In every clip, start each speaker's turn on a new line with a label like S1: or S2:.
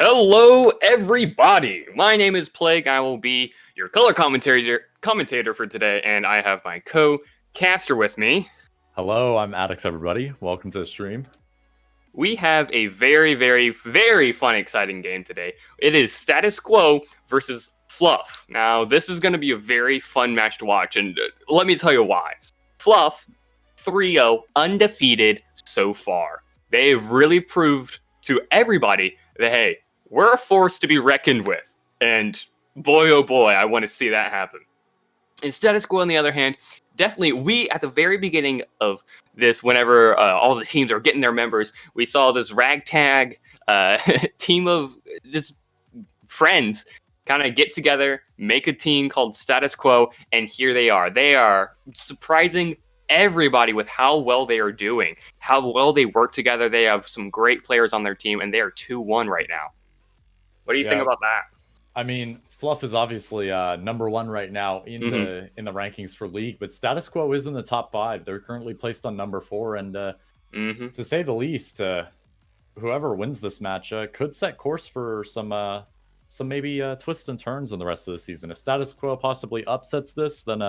S1: Hello, everybody. My name is Plaeg. I will be your color commentator for today, and I have my co-caster with me.
S2: Hello, I'm Addax, everybody. Welcome to the stream.
S1: We have a very, very, very fun, exciting game today. It is Status Quo versus Fluff. Now, this is going to be a very fun match to watch, and let me tell you why. Fluff, 3-0, undefeated so far. They've really proved to everybody that, hey, we're a force to be reckoned with. And boy, oh boy, I want to see that happen. And Status Quo, on the other hand, definitely, we, at the very beginning of this, whenever all the teams are getting their members, we saw this ragtag team of just friends kind of get together, make a team called Status Quo, and here they are. They are surprising everybody with how well they are doing, how well they work together. They have some great players on their team, and they are 2-1 right now. What do you think about that?
S2: I mean, Fluff is obviously number one right now in the rankings for League, but Status Quo is in the top 5. They're currently placed on number 4, and to say the least, whoever wins this match could set course for some maybe twists and turns in the rest of the season. If Status Quo possibly upsets this, then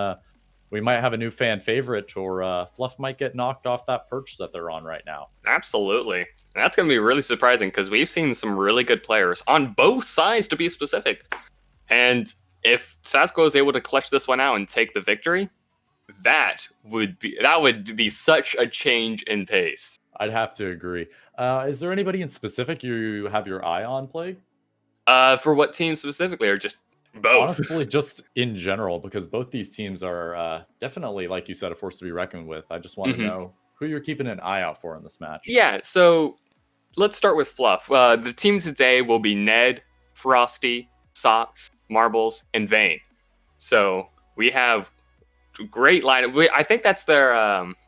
S2: we might have a new fan favorite, or Fluff might get knocked off that perch that they're on right now.
S1: Absolutely. And that's going to be really surprising because we've seen some really good players on both sides, to be specific. And if Status Quo is able to clutch this one out and take the victory, that would be such a change in pace.
S2: I'd have to agree. Is there anybody in specific you have your eye on, Plague?
S1: For what team specifically, or just both?
S2: Honestly, just in general, because both these teams are definitely, like you said, a force to be reckoned with. I just want to know who you're keeping an eye out for in this match.
S1: Yeah, so let's start with Fluff. The team today will be Ned, Frosty, Socks, Marbles, and Vane. So we have great lineup. I think that's their. I'm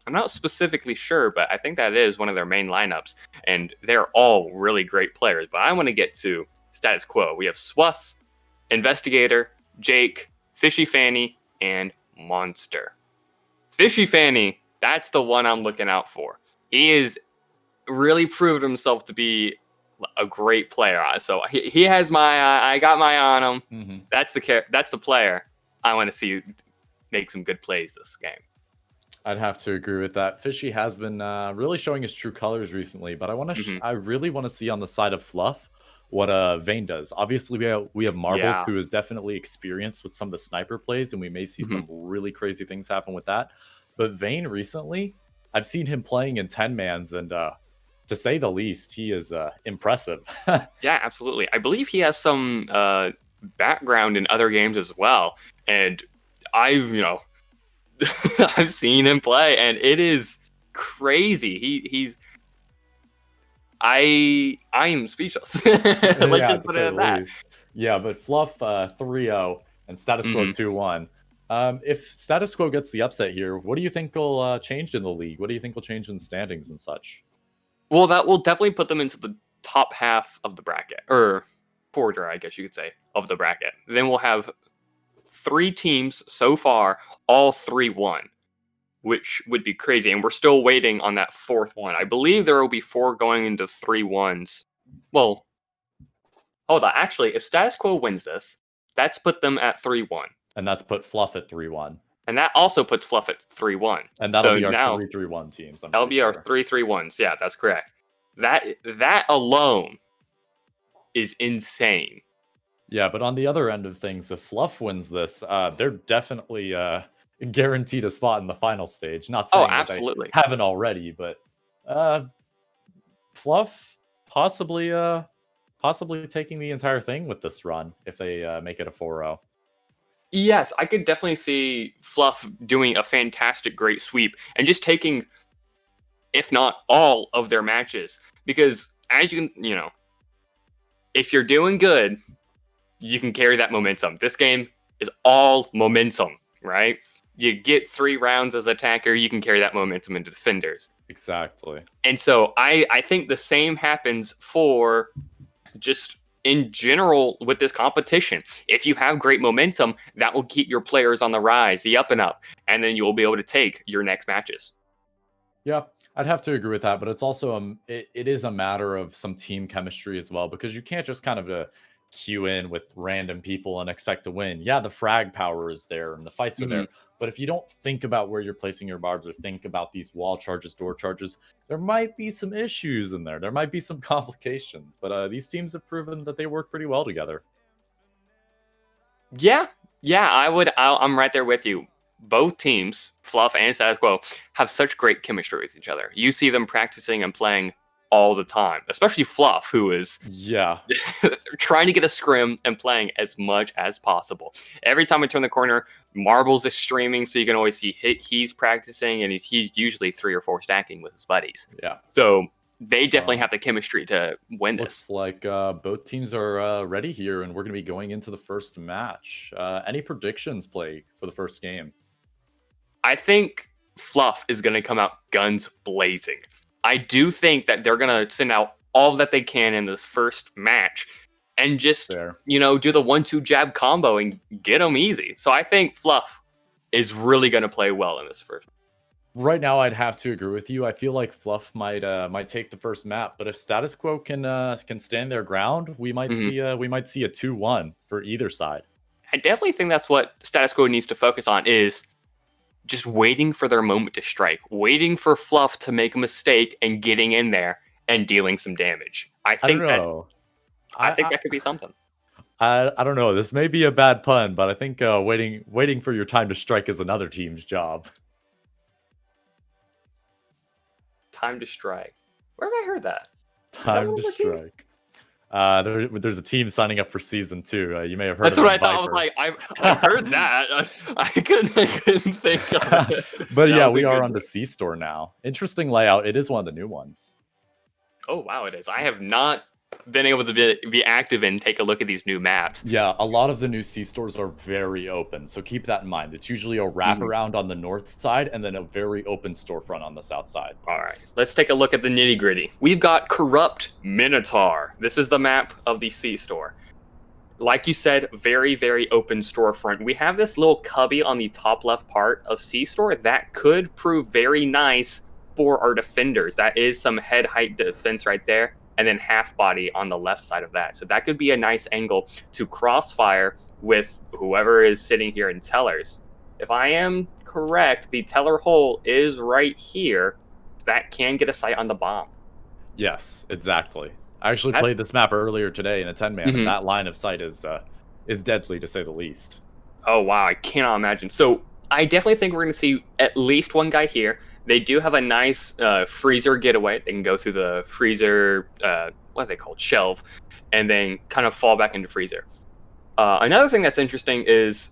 S1: not specifically sure, but I think that is one of their main lineups, and they're all really great players. But I want to get to Status Quo. We have Swass, Investigator, Jake, Fishy Fanny, and Monster. Fishy Fanny, that's the one I'm looking out for. He is really proved himself to be a great player. So he has my I got my eye on him. That's the player I want to see make some good plays this game.
S2: I'd have to agree with that. Fishy has been really showing his true colors recently, but I really want to see on the side of Fluff what Vane does. Obviously, we have Marbles, who is definitely experienced with some of the sniper plays, and we may see some really crazy things happen with that. But Vane recently, I've seen him playing in 10-mans, and to say the least, he is impressive.
S1: Yeah, absolutely. I believe he has some background in other games as well, and I've seen him play, and it is crazy. I am speechless. Let's just put it at that.
S2: Yeah, but Fluff 3-0 and Status Quo 2-1. If Status Quo gets the upset here, what do you think will change in the league? What do you think will change in standings and such?
S1: Well, that will definitely put them into the top half of the bracket, or quarter, I guess you could say, of the bracket. Then we'll have 3 teams so far, all 3-1, which would be crazy. And we're still waiting on that 4th one. I believe there will be 4 going into 3-1s. Well, hold on. Actually, if Status Quo wins this, that's put them at 3-1.
S2: And that's put Fluff at 3-1.
S1: And that also puts Fluff at 3-1.
S2: And that'll be our 3-3-1 teams.
S1: That'll be our 3-3-1s. Yeah, that's correct. That alone is insane.
S2: Yeah, but on the other end of things, if Fluff wins this, they're definitely guaranteed a spot in the final stage. Not saying
S1: absolutely.
S2: That they haven't already, but Fluff possibly taking the entire thing with this run if they make it a 4-0.
S1: Yes, I could definitely see Fluff doing a fantastic, great sweep and just taking, if not all, of their matches. Because as you can, if you're doing good, you can carry that momentum. This game is all momentum, right? You get 3 rounds as attacker, you can carry that momentum into defenders.
S2: Exactly.
S1: And so I think the same happens for just in general with this competition. If you have great momentum, that will keep your players on the rise, the up and up, and then you'll be able to take your next matches.
S2: Yeah. I'd have to agree with that, but it's also it is a matter of some team chemistry as well, because you can't just kind of queue in with random people and expect to win. Yeah, the frag power is there and the fights are
S1: Mhm.
S2: there, but if you don't think about where you're placing your barbs or think about these wall charges, door charges, there might be some issues in there. There might be some complications, but these teams have proven that they work pretty well together.
S1: Yeah, yeah, I'm right there with you. Both teams, Fluff and Status Quo, have such great chemistry with each other. You see them practicing and playing all the time, especially Fluff, who is
S2: Yeah,
S1: trying to get a scrim and playing as much as possible. Every time I turn the corner, Marbles is streaming, so you can always see he's practicing, and he's usually 3 or 4 stacking with his buddies.
S2: yeah.
S1: So they definitely have the chemistry to win this.
S2: Looks like both teams are ready here, and we're going to be going into the first match. Any predictions, Plague, for the first game?
S1: I think Fluff is going to come out guns blazing. I do think that they're going to send out all that they can in this first match and just,
S2: Fair.
S1: do the 1-2 jab combo and get them easy. So I think Fluff is really going to play well in this first.
S2: Right now, I'd have to agree with you. I feel like Fluff might take the first map, but if Status Quo can stand their ground, we might see a 2-1 for either side.
S1: I definitely think that's what Status Quo needs to focus on, is just waiting for their moment to strike, waiting for Fluff to make a mistake and getting in there and dealing some damage. I think that could be something.
S2: I don't know. This may be a bad pun, but I think waiting for your time to strike is another team's job.
S1: Time to strike. Where have I heard that?
S2: Time to strike. There's a team signing up for season 2. You may have heard.
S1: That's what I thought. I was like, I heard that. I couldn't think of it.
S2: But yeah, we are on the C store now. Interesting layout. It is one of the new ones.
S1: Oh wow, it is. I have not been able to be active and take a look at these new maps.
S2: Yeah, a lot of the new C stores are very open, so keep that in mind. It's usually a wraparound on the north side and then a very open storefront on the south side.
S1: All right, let's take a look at the nitty gritty. We've got Corrupt Minotaur. This is the map of the C store. Like you said, very, very open storefront. We have this little cubby on the top left part of C store that could prove very nice for our defenders. That is some head height defense right there, and then half body on the left side of that. So that could be a nice angle to crossfire with whoever is sitting here in tellers. If I am correct, the teller hole is right here. That can get a sight on the bomb.
S2: Yes, exactly. I actually played this map earlier today in a 10-man, and that line of sight is deadly, to say the least.
S1: Oh, wow. I cannot imagine. So I definitely think we're going to see at least one guy here. They do have a nice freezer getaway. They can go through the freezer, what are they called? Shelf, and then kind of fall back into freezer. Another thing that's interesting is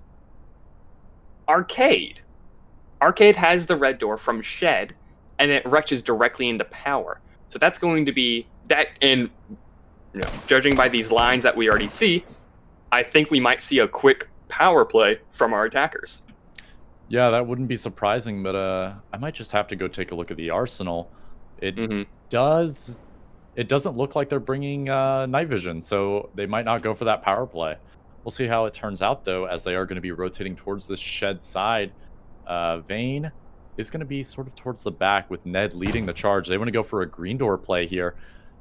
S1: Arcade. Arcade has the red door from Shed, and it rushes directly into Power. So that's going to be that. And judging by these lines that we already see, I think we might see a quick power play from our attackers.
S2: Yeah, that wouldn't be surprising, but I might just have to go take a look at the arsenal. It doesn't look like they're bringing night vision, so they might not go for that power play. We'll see how it turns out, though, as they are going to be rotating towards this Shed side. Vayne is going to be sort of towards the back with Ned leading the charge. They want to go for a green door play here.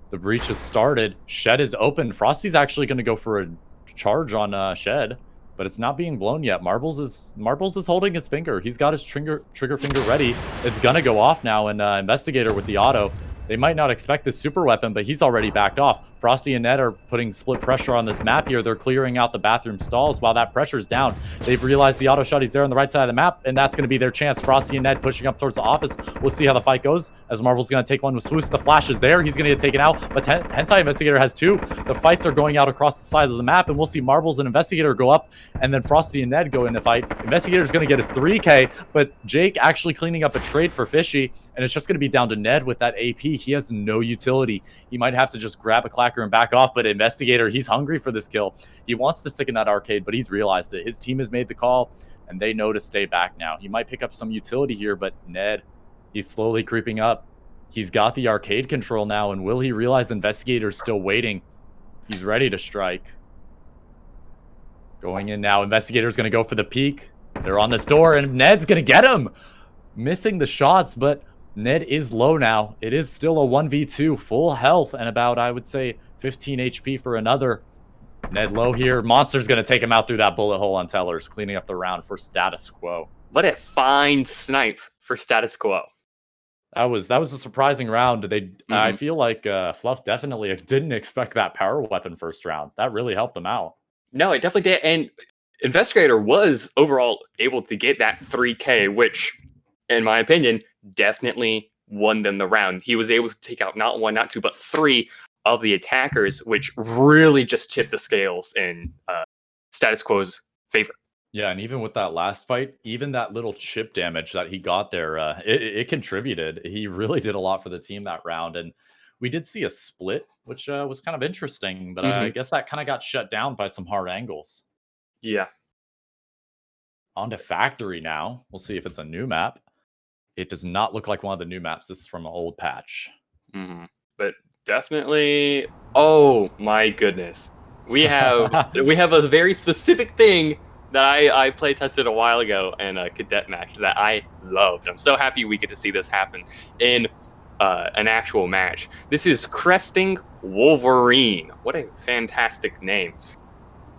S2: The breach has started. Shed is open. Frosty's actually going to go for a charge on Shed, but it's not being blown yet. Marbles is holding his finger. He's got his trigger finger ready. It's going to go off now, and Investigator with the auto. They might not expect this super weapon, but he's already backed off. Frosty and Ned are putting split pressure on this map here. They're clearing out the bathroom stalls while that pressure's down. They've realized the auto shot is there on the right side of the map, and that's going to be their chance. Frosty and Ned pushing up towards the office. We'll see how the fight goes, as Marvel's going to take one with Swoosh. The flash is there. He's going to get taken out, but Hentai Investigator has 2. The fights are going out across the sides of the map, and we'll see Marbles and Investigator go up, and then Frosty and Ned go in the fight. Investigator's going to get his 3K, but Jake actually cleaning up a trade for Fishy, and it's just going to be down to Ned with that AP. He has no utility. He might have to just grab a clacker and back off, but Investigator, he's hungry for this kill. He wants to stick in that arcade, but he's realized it. His team has made the call, and they know to stay back now. He might pick up some utility here, but Ned, he's slowly creeping up. He's got the arcade control now, and will he realize Investigator's still waiting? He's ready to strike. Going in now. Investigator's going to go for the peek. They're on this door, and Ned's going to get him. Missing the shots, but Ned is low now. It is still a 1v2, full health, and about, I would say, 15 HP for another. Ned low here. Monster's going to take him out through that bullet hole on Tellers, cleaning up the round for StatusQuo.
S1: What a fine snipe for StatusQuo.
S2: That was a surprising round. I feel like Fluff definitely didn't expect that power weapon first round. That really helped them out.
S1: No, it definitely did. And Investigator was overall able to get that 3K, which, in my opinion, definitely won them the round. He was able to take out not one, not two, but three of the attackers, which really just tipped the scales in StatusQuo's favor.
S2: Yeah, and even with that last fight, even that little chip damage that he got there, it contributed. He really did a lot for the team that round, and we did see a split, which was kind of interesting, but I guess that kind of got shut down by some hard angles.
S1: Yeah.
S2: On to Factory now. We'll see if it's a new map. It does not look like one of the new maps. This is from an old patch.
S1: But definitely, oh my goodness. We have a very specific thing that I play tested a while ago in a cadet match that I loved. I'm so happy we get to see this happen in an actual match. This is Cresting Wolverine. What a fantastic name.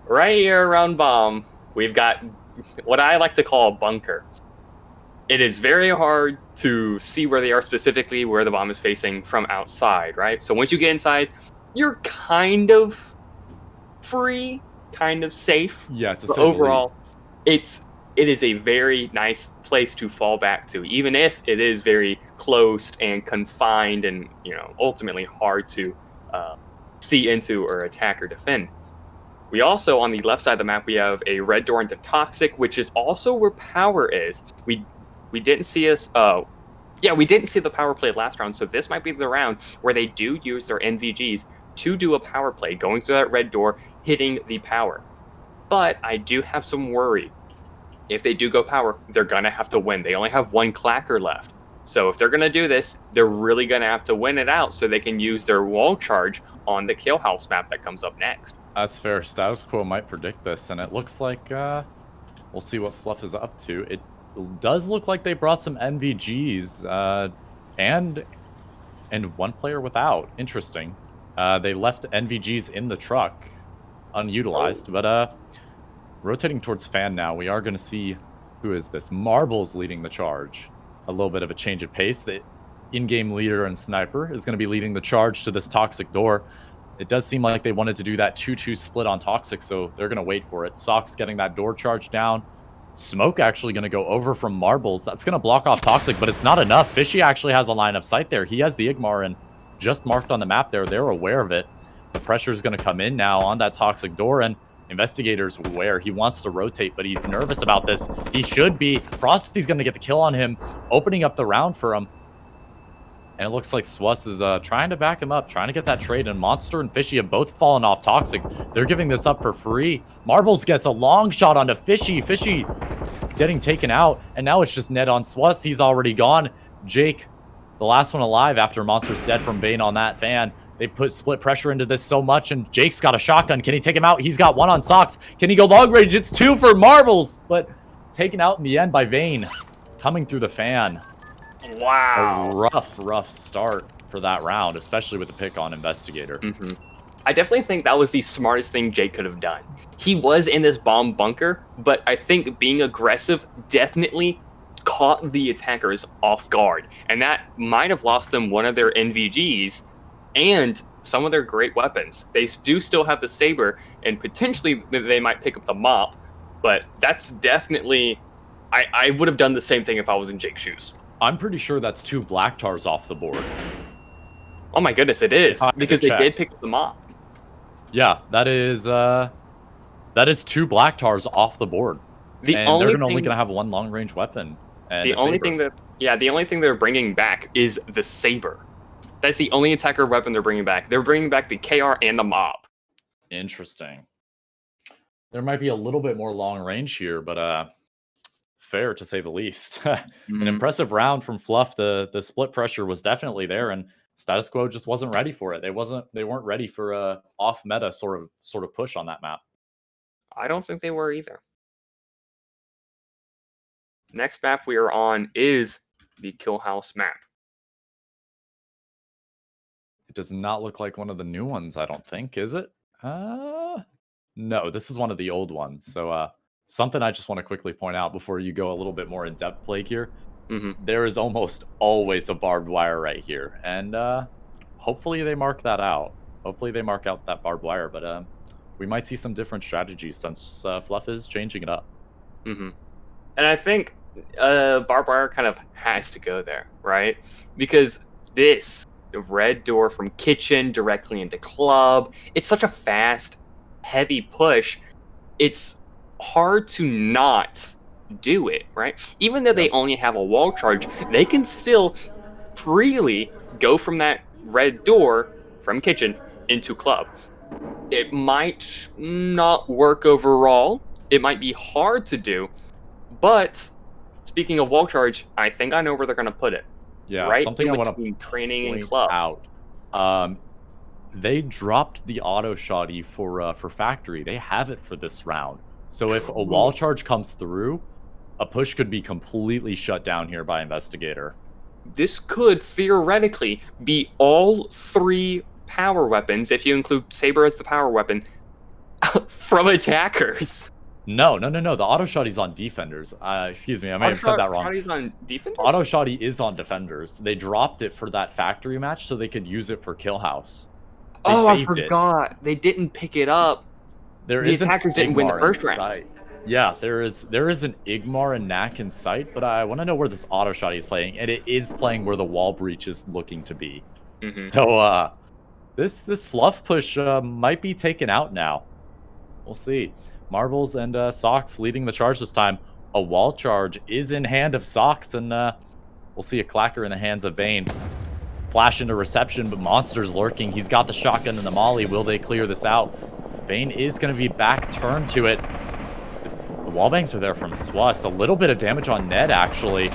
S1: Right here around bomb, we've got what I like to call a bunker. It is very hard to see where they are specifically, where the bomb is facing from outside, right? So once you get inside, you're kind of free, kind of safe.
S2: Yeah,
S1: but overall, it is a very nice place to fall back to, even if it is very closed and confined and, ultimately hard to see into or attack or defend. We also, on the left side of the map, we have a red door into Toxic, which is also where power is. We didn't see we didn't see the power play last round, so this might be the round where they do use their NVGs to do a power play, going through that red door, hitting the power. But I do have some worry. If they do go power, they're going to have to win. They only have one clacker left. So if they're going to do this, they're really going to have to win it out so they can use their wall charge on the Kill House map that comes up next.
S2: That's fair. StatusQuo might predict this, and it looks like we'll see what Fluff is up to. It does look like they brought some NVGs and one player without. Interesting. They left NVGs in the truck unutilized, but rotating towards Fan now, we are going to see who is this. Marbles leading the charge. A little bit of a change of pace. The in-game leader and sniper is going to be leading the charge to this Toxic door. It does seem like they wanted to do that 2-2 split on Toxic, so they're going to wait for it. Sox getting that door charge down. Smoke actually going to go over from Marbles. That's going to block off Toxic, but it's not enough. Fishy actually has a line of sight there. He has the Igmar and just marked on the map there. They're aware of it. The pressure is going to come in now on that Toxic door, and Investigator's aware. He wants to rotate, but he's nervous about this. He should be. Frosty's going to get the kill on him, opening up the round for him. And it looks like Swass is trying to back him up, trying to get that trade. And Monster and Fishy have both fallen off Toxic. They're giving this up for free. Marbles gets a long shot onto Fishy. Fishy getting taken out. And now it's just Ned on Swass. He's already gone. Jake, the last one alive after Monster's dead from Bane on that Fan. They put split pressure into this so much, and Jake's got a shotgun. Can he take him out? He's got one on Sox. Can he go long range? It's two for Marbles, but taken out in the end by Vayne. Coming through the Fan.
S1: Wow.
S2: A rough start for that round, especially with the pick on Investigator.
S1: I definitely think that was the smartest thing Jake could have done. He was in this bomb bunker, but I think being aggressive definitely caught the attackers off guard, and that might have lost them one of their NVGs and some of their great weapons. They do still have the Saber, and potentially they might pick up the Mop, but that's definitely... I would have done the same thing if I was in Jake's shoes.
S2: I'm pretty sure that's two Black Tars off the board.
S1: Oh my goodness, it is, because they did pick up the Mop.
S2: Yeah, that is two Black Tars off the board. They're only going to have one long-range weapon. And
S1: the only thing they're bringing back is the Saber. That's the only attacker weapon they're bringing back. They're bringing back the KR and the Mop.
S2: Interesting. There might be a little bit more long range here, but fair to say the least. An impressive round from Fluff. The split pressure was definitely there, and StatusQuo just wasn't ready for it. They weren't ready for a off meta sort of push on that map.
S1: I don't think they were either. Next map we are on is the Kill House map.
S2: It does not look like one of the new ones, I don't think, is it? No, this is one of the old ones. So, something I just want to quickly point out before you go a little bit more in depth, Plague here. There is almost always a barbed wire right here, and hopefully they mark that out. Hopefully they mark out that barbed wire, but we might see some different strategies since Fluff is changing it up.
S1: And I think barbed wire kind of has to go there, right? Because the red door from kitchen directly into club, it's such a fast, heavy push. It's hard to not do it, right? Even though they only have a wall charge, they can still freely go from that red door from kitchen into club. It might not work overall. It might be hard to do, but speaking of wall charge, I think I know where they're going to put it.
S2: Yeah,
S1: right
S2: something
S1: in
S2: I want to
S1: between training and
S2: point
S1: club.
S2: out. They dropped the auto shoddy for factory. They have it for this round. So if a wall charge comes through, a push could be completely shut down here by Investigator.
S1: This could theoretically be all 3 power weapons, if you include Saber as the power weapon, from attackers.
S2: No. The auto shoddy's on defenders. Excuse me, I may have said that wrong.
S1: Shoddy's on defenders?
S2: Auto shoddy is on defenders. They dropped it for that factory match so they could use it for kill house.
S1: I forgot. They didn't pick it up. The attackers didn't win the first round.
S2: Yeah, there is an Igmar and Knack in sight, but I want to know where this auto shoddy is playing, and it is playing where the wall breach is looking to be. So this Fluff push might be taken out now. We'll see. Marbles and Socks leading the charge this time. A wall charge is in hand of Socks, and we'll see a clacker in the hands of Vayne. Flash into reception, but Monster's lurking. He's got the shotgun and the molly. Will they clear this out? Vayne is going to be back turned to it. The wallbangs are there from Swass. A little bit of damage on Ned, actually.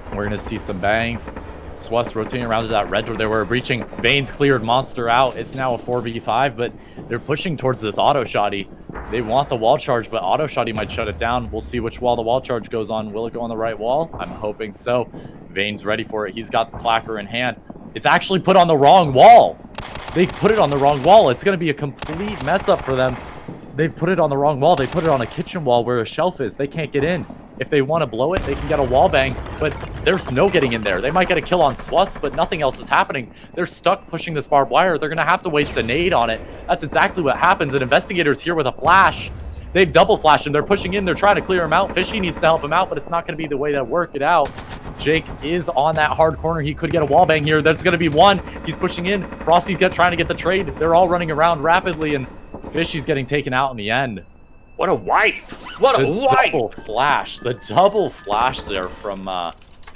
S2: We're going to see some bangs. Swass rotating around to that red door. They were breaching. Vayne's cleared Monster out. It's now a 4v5, but they're pushing towards this auto shoddy. They want the wall charge, but auto shoddy might shut it down. We'll see which wall the wall charge goes on. Will it go on the right wall? I'm hoping so. Vayne's ready for it. He's got the clacker in hand. It's actually put on the wrong wall. They put it on the wrong wall. It's going to be a complete mess up for them. They've put it on the wrong wall. They put it on a kitchen wall where a shelf is. They can't get in. If they want to blow it, they can get a wall bang, but there's no getting in there. They might get a kill on Swass, but nothing else is happening. They're stuck pushing this barbed wire. They're going to have to waste a nade on it. That's exactly what happens. An Investigator's here with a flash. They've double flashed him. They're pushing in. They're trying to clear him out. Fishy needs to help him out, but it's not going to be the way to work it out. Jake is on that hard corner. He could get a wall bang here. There's going to be one. He's pushing in. Frosty's trying to get the trade. They're all running around rapidly, and Fishy's getting taken out in the end.
S1: What a wipe! What a wipe!
S2: Double flash. The double flash there from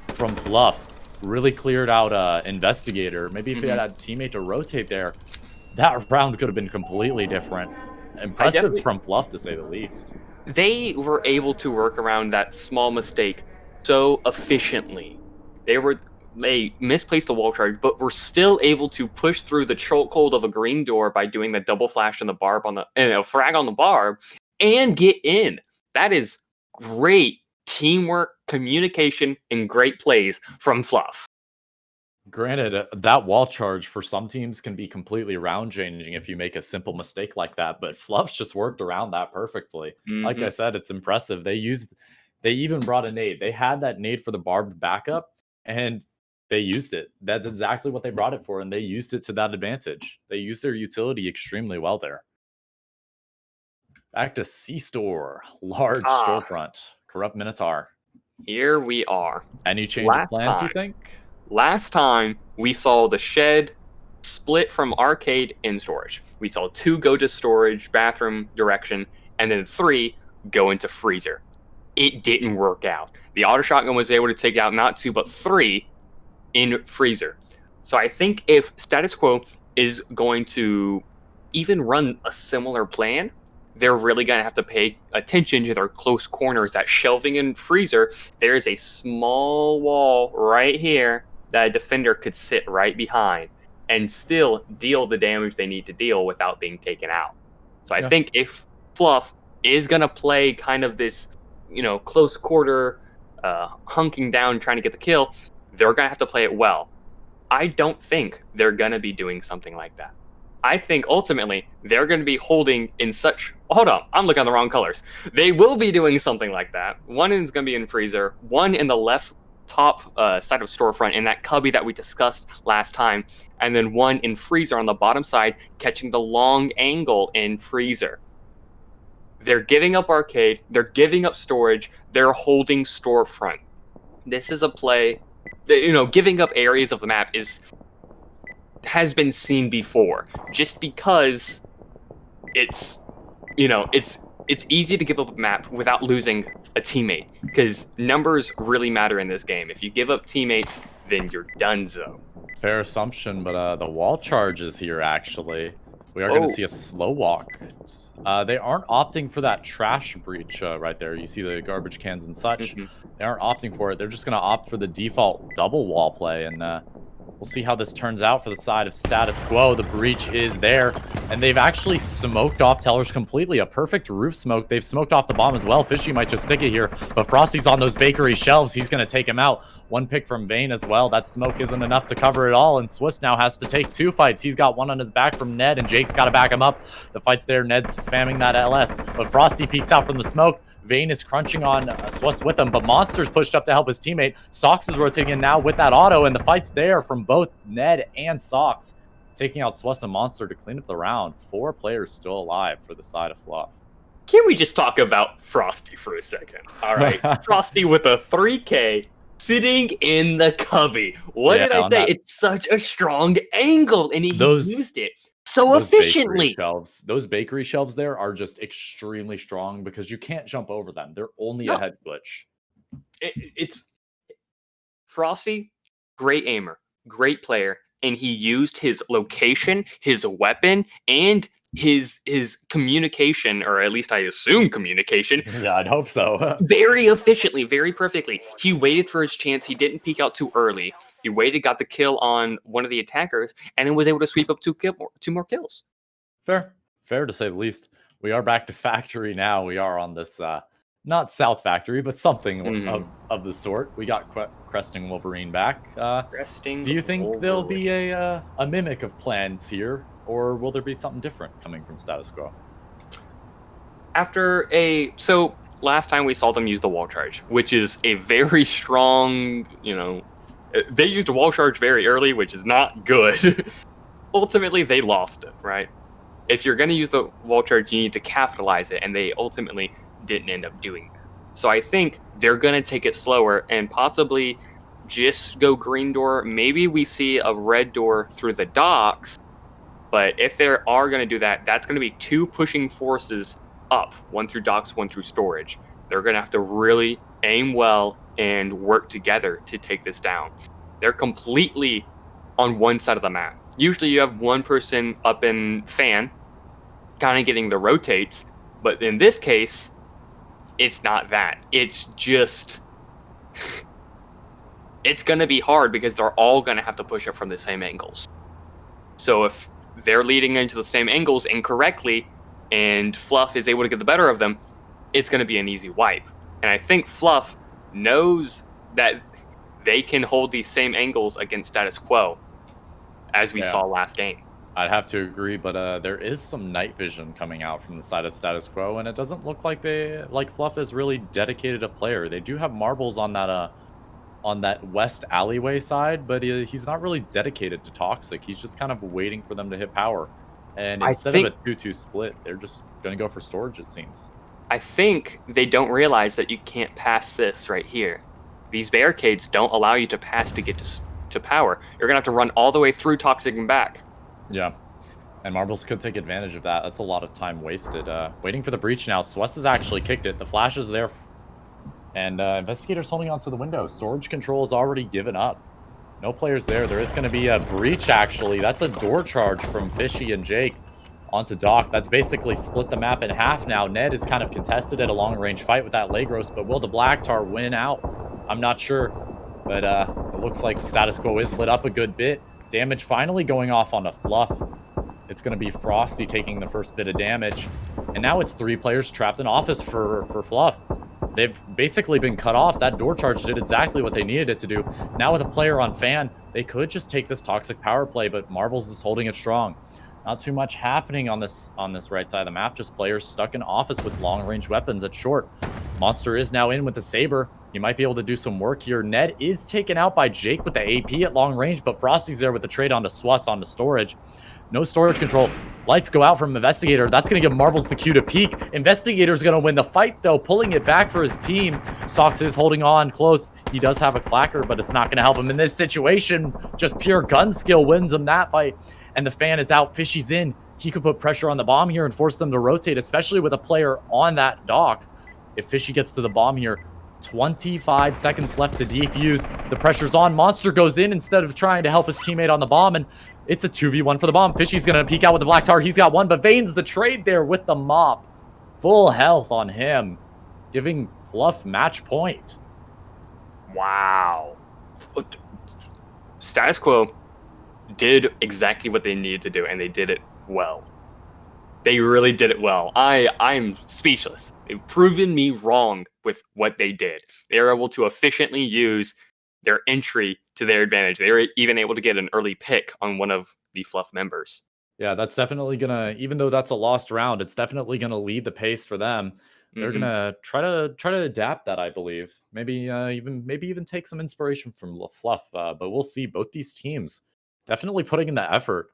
S2: Fluff really cleared out Investigator. Maybe if he had a teammate to rotate there, that round could have been completely different. Impressive from Fluff, to say the least.
S1: They were able to work around that small mistake so efficiently. They misplaced the wall charge, but were still able to push through the chokehold of a green door by doing the double flash and the barb on the frag on the barb and get in. That is great teamwork, communication, and great plays from Fluff.
S2: Granted, that wall charge for some teams can be completely round changing if you make a simple mistake like that, but Fluff's just worked around that perfectly. Like I said, it's impressive. They even brought a nade. They had that nade for the barbed backup, and they used it. That's exactly what they brought it for, and they used it to that advantage. They used their utility extremely well there. Back to C-Store. Large storefront. Corrupt Minotaur.
S1: Here we are.
S2: Any change of plans, you think?
S1: Last time, we saw the shed split from arcade and storage. We saw 2 go to storage, bathroom direction, and then 3 go into freezer. It didn't work out. The auto shotgun was able to take out not 2, but 3 in freezer. So I think if Status Quo is going to even run a similar plan, they're really going to have to pay attention to their close corners. That shelving and freezer, there is a small wall right here that a defender could sit right behind and still deal the damage they need to deal without being taken out. So I think if Fluff is going to play kind of this, close quarter, hunking down, trying to get the kill, they're going to have to play it well. I don't think they're going to be doing something like that. I think ultimately they're going to be holding in such. Hold on, I'm looking at the wrong colors. They will be doing something like that. One is going to be in freezer, one in the left top side of storefront in that cubby that we discussed last time, and then one in freezer on the bottom side, catching the long angle in freezer. They're giving up arcade, they're giving up storage, they're holding storefront. This is a play, giving up areas of the map has been seen before, just because it's easy to give up a map without losing a teammate, because numbers really matter in this game. If you give up teammates, then you're donezo.
S2: Fair assumption, but the wall charge is here, actually. We are going to see a slow walk. They aren't opting for that trash breach right there. You see the garbage cans and such. They aren't opting for it. They're just going to opt for the default double wall play, and we'll see how this turns out for the side of Status Quo. The breach is there, and they've actually smoked off Tellers completely. A perfect roof smoke. They've smoked off the bomb as well. Fishy might just stick it here, but Frosty's on those bakery shelves. He's going to take him out. One pick from Vayne as well. That smoke isn't enough to cover it all, and Swiss now has to take 2 fights. He's got one on his back from Ned, and Jake's got to back him up. The fight's there. Ned's spamming that LS, but Frosty peeks out from the smoke. Vayne is crunching on Swiss with him, but Monster's pushed up to help his teammate. Sox is rotating in now with that auto, and the fight's there from both Ned and Sox, taking out Swiss and Monster to clean up the round. 4 players still alive for the side of Fluff.
S1: Can we just talk about Frosty for a second? All right, Frosty with a 3K sitting in the cubby. What did I say? It's such a strong angle, and he used it so efficiently.
S2: Those bakery shelves there are just extremely strong because you can't jump over them. They're only a head glitch.
S1: It's Frosty, great aimer, great player, and he used his location, his weapon, and his communication, or at least I assume communication.
S2: Yeah, I'd hope so.
S1: Very efficiently, very perfectly. He waited for his chance. He didn't peek out too early. He waited, got the kill on one of the attackers, and then was able to sweep up 2 more kills.
S2: Fair to say the least. We are back to factory now. We are on this not South Factory, but something of the sort. We got Cresting Wolverine back. Do you think there'll be a mimic of plans here, or will there be something different coming from Status Quo?
S1: So last time we saw them use the wall charge, which is a very strong, they used a wall charge very early, which is not good. Ultimately, they lost it, right? If you're going to use the wall charge, you need to capitalize it, and they ultimately didn't end up doing that. So I think they're going to take it slower and possibly just go green door. Maybe we see a red door through the docks, but if they are going to do that, that's going to be 2 pushing forces up, one through docks, one through storage. They're going to have to really aim well and work together to take this down. They're completely on one side of the map. Usually you have one person up in fan, kind of getting the rotates, but in this case, it's not that. It's just... it's going to be hard because they're all going to have to push up from the same angles. So if they're leading into the same angles incorrectly, and Fluff is able to get the better of them, it's going to be an easy wipe. And I think Fluff knows that they can hold these same angles against Status Quo, as we saw last game.
S2: I'd have to agree, but there is some night vision coming out from the side of Status Quo, and it doesn't look like Fluff is really dedicated a player. They do have marbles on that west alleyway side, but he's not really dedicated to Toxic. He's just kind of waiting for them to hit power. And instead of a 2-2 split, they're just going to go for storage, it seems.
S1: I think they don't realize that you can't pass this right here. These barricades don't allow you to pass to get to power. You're going to have to run all the way through Toxic and back.
S2: Yeah. And Marbles could take advantage of that. That's a lot of time wasted. Waiting for the breach now. Swiss has actually kicked it. The flash is there. And Investigator's holding onto the window. Storage control is already given up. No players there. There is going to be a breach, actually. That's a door charge from Fishy and Jake onto Doc. That's basically split the map in half now. Ned is kind of contested at a long-range fight with that Lagros, but will the Black Tar win out? I'm not sure. But it looks like Status Quo is lit up a good bit. Damage finally going off on a Fluff. It's going to be Frosty taking the first bit of damage. And now it's 3 players trapped in office for Fluff. they've basically been cut off. That door charge did exactly what they needed it to do. Now with a player on fan, they could just take this toxic power play, but Marbles is holding it strong. Not too much happening on this right side of the map. Just players stuck in office with long-range weapons at short. Monster is now in with the Saber. He might be able to do some work here. Ned is taken out by Jake with the AP at long range, but Frosty's there with the trade onto Swass onto storage. No storage control. Lights go out from Investigator. That's going to give Marbles the cue to peek. Investigator's going to win the fight, though, pulling it back for his team. Sox is holding on close. He does have a clacker, but it's not going to help him in this situation. Just pure gun skill wins him that fight. And the fan is out. Fishy's in. He could put pressure on the bomb here and force them to rotate, especially with a player on that dock. If Fishy gets to the bomb here, 25 seconds left to defuse. The pressure's on. Monster goes in instead of trying to help his teammate on the bomb, and it's a 2v1 for the bomb. Fishy's going to peek out with the black tar. He's got one, but Vane's the trade there with the mop. Full health on him, giving Fluff match point.
S1: Wow. StatusQuo did exactly what they needed to do, and they did it well. They really did it well. I'm speechless. They've proven me wrong with what they did. They were able to efficiently use their entry to their advantage. They were even able to get an early pick on one of the Fluff members.
S2: Yeah, that's definitely gonna, even though that's a lost round, it's definitely gonna lead the pace for them. They're gonna try to adapt that, I believe. Maybe even take some inspiration from Fluff. But we'll see. Both these teams definitely putting in the effort.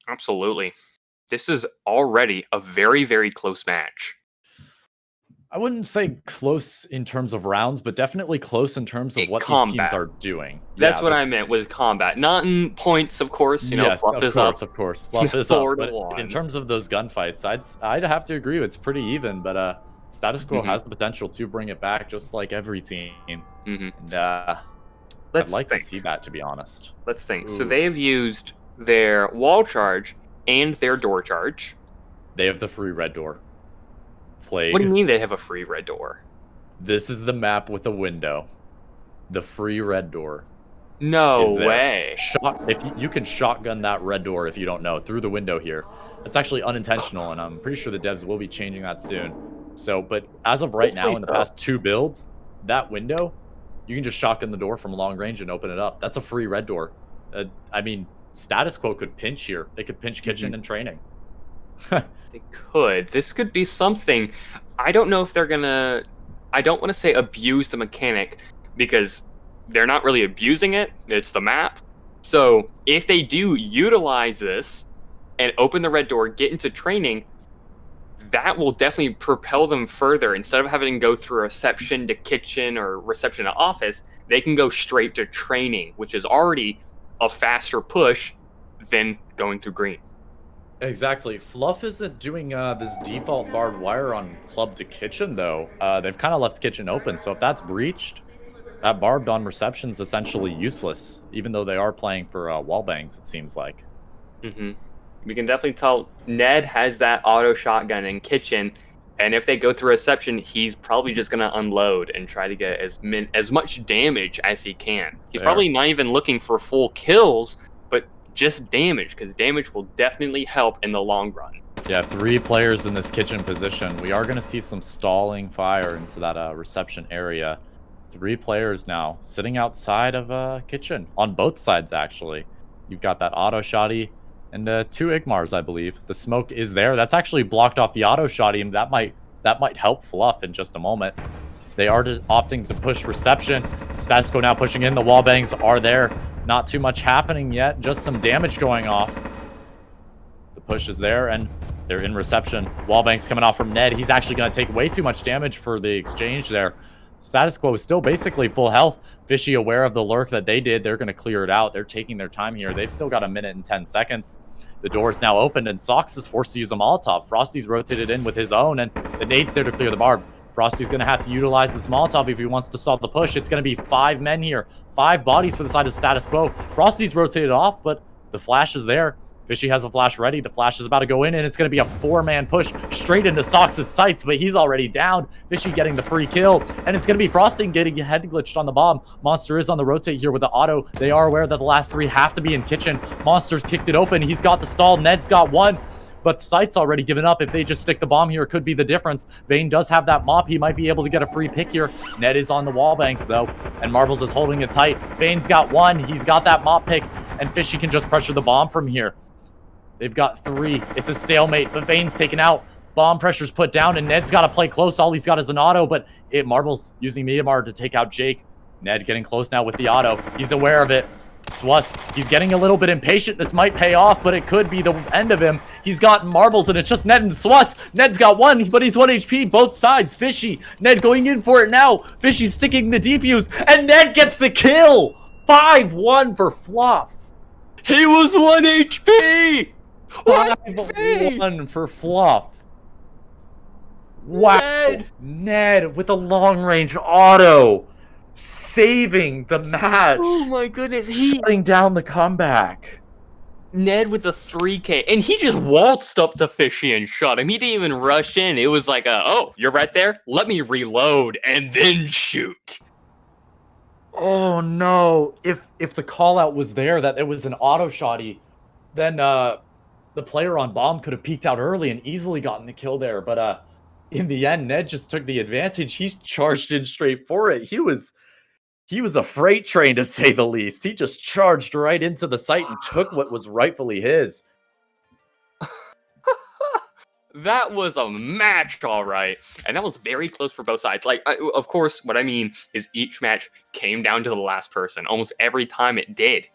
S1: Absolutely. This is already a very, very close match.
S2: I wouldn't say close in terms of rounds, but definitely close in terms of what these teams are doing.
S1: That's what I meant, was combat. Not in points, of course. You know,
S2: yes,
S1: Fluff is up.
S2: Of course, Fluff is up. But in terms of those gunfights, I'd have to agree. It's pretty even, but StatusQuo has the potential to bring it back, just like every team. And I'd like to see that, to be honest.
S1: Let's think. Ooh. So they have used their wall charge and their door charge.
S2: They have the free red door. Plaeg.
S1: What do you mean they have a free red door?
S2: This is the map with a window. The free red door.
S1: No way.
S2: If you can shotgun that red door, if you don't know, through the window here. It's actually unintentional, and I'm pretty sure the devs will be changing that soon. So, but as of right now, in the past 2 builds, that window, you can just shotgun the door from long range and open it up. That's a free red door. I mean, StatusQuo could pinch here. They could pinch kitchen and training.
S1: They could. This could be something. I don't know if they're gonna. I don't want to say abuse the mechanic, because they're not really abusing it. It's the map. So if they do utilize this and open the red door, get into training, that will definitely propel them further. Instead of having to go through reception to kitchen or reception to office, they can go straight to training, which is already a faster push than going through green.
S2: Exactly. Fluff isn't doing this default barbed wire on club to kitchen, though. They've kind of left kitchen open, so if that's breached, that barbed on reception is essentially useless, even though they are playing for wall bangs, it seems like.
S1: We can definitely tell Ned has that auto shotgun in kitchen, and if they go through reception, he's probably just going to unload and try to get as much damage as he can. He's probably not even looking for full kills, but just damage, because damage will definitely help in the long run.
S2: Yeah, 3 players in this kitchen position. We are going to see some stalling fire into that reception area. 3 players now sitting outside of kitchen on both sides, actually. You've got that auto shotty and 2 Igmars, I believe. The smoke is there. That's actually blocked off the auto shotty, and that might help Fluff in just a moment. They are just opting to push reception. StatusQuo now pushing in. The wall bangs are there. Not too much happening yet. Just some damage going off. The push is there, and they're in reception. Wallbang's coming off from Ned. He's actually going to take way too much damage for the exchange there. StatusQuo is still basically full health. Fishy aware of the lurk that they did. They're going to clear it out. They're taking their time here. They've still got 1 minute and 10 seconds. The door is now opened, and Sox is forced to use a Molotov. Frosty's rotated in with his own, and the nade's there to clear the barb. Frosty's going to have to utilize this Molotov if he wants to stall the push. It's going to be 5 men here. 5 bodies for the side of StatusQuo. Frosty's rotated off, but the flash is there. Fishy has a flash ready. The flash is about to go in, and it's going to be a 4-man push straight into Sox's sights, but he's already down. Fishy getting the free kill, and it's going to be Frosting getting head glitched on the bomb. Monster is on the rotate here with the auto. They are aware that the last 3 have to be in kitchen. Monster's kicked it open. He's got the stall. Ned's got one. but Sight's already given up. If they just stick the bomb here, it could be the difference. Vayne does have that mop. He might be able to get a free pick here. Ned is on the wall banks, though, and Marbles is holding it tight. Vayne's got one. He's got that mop pick, and Fishy can just pressure the bomb from here. They've got 3. It's a stalemate, but Vayne's taken out. Bomb pressure's put down, and Ned's got to play close. All he's got is an auto, but Marbles using Myanmar to take out Jake. Ned getting close now with the auto. He's aware of it. SWUS, he's getting a little bit impatient. This might pay off, but it could be the end of him. He's got Marbles, and it's just Ned and SWUS. Ned's got 1, but he's 1 HP, both sides. Fishy, Ned going in for it now. Fishy's sticking the defuse, and Ned gets the kill. 5-1 for Fluff.
S1: He was 1 HP!
S2: 5-1 for Fluff. Wow. Ned with a long-range auto. Saving the match.
S1: Oh my goodness.
S2: Shutting down the comeback.
S1: Ned with a 3K. And he just waltzed up to Fishy and shot him. He didn't even rush in. It was like, oh, you're right there? Let me reload and then shoot.
S2: Oh no. If the call out was there that it was an auto shotty, then the player on bomb could have peeked out early and easily gotten the kill there. But in the end, Ned just took the advantage. He's charged in straight for it. He was a freight train, to say the least. He just charged right into the site and took what was rightfully his.
S1: That was a match, all right. And that was very close for both sides. Like, of course, what I mean is each match came down to the last person. Almost every time it did.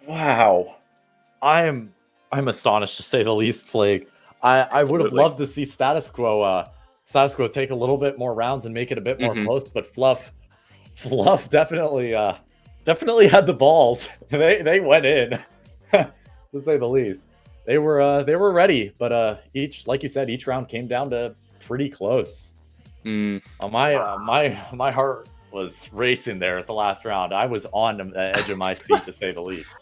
S2: Wow. I'm astonished, to say the least, Plaeg. I would have loved to see StatusQuo take a little bit more rounds and make it a bit more close, but Fluff definitely had the balls. They went in, to say the least. They were ready, but like you said, each round came down to pretty close. My heart was racing there at the last round. I was on the edge of my seat, to say the least.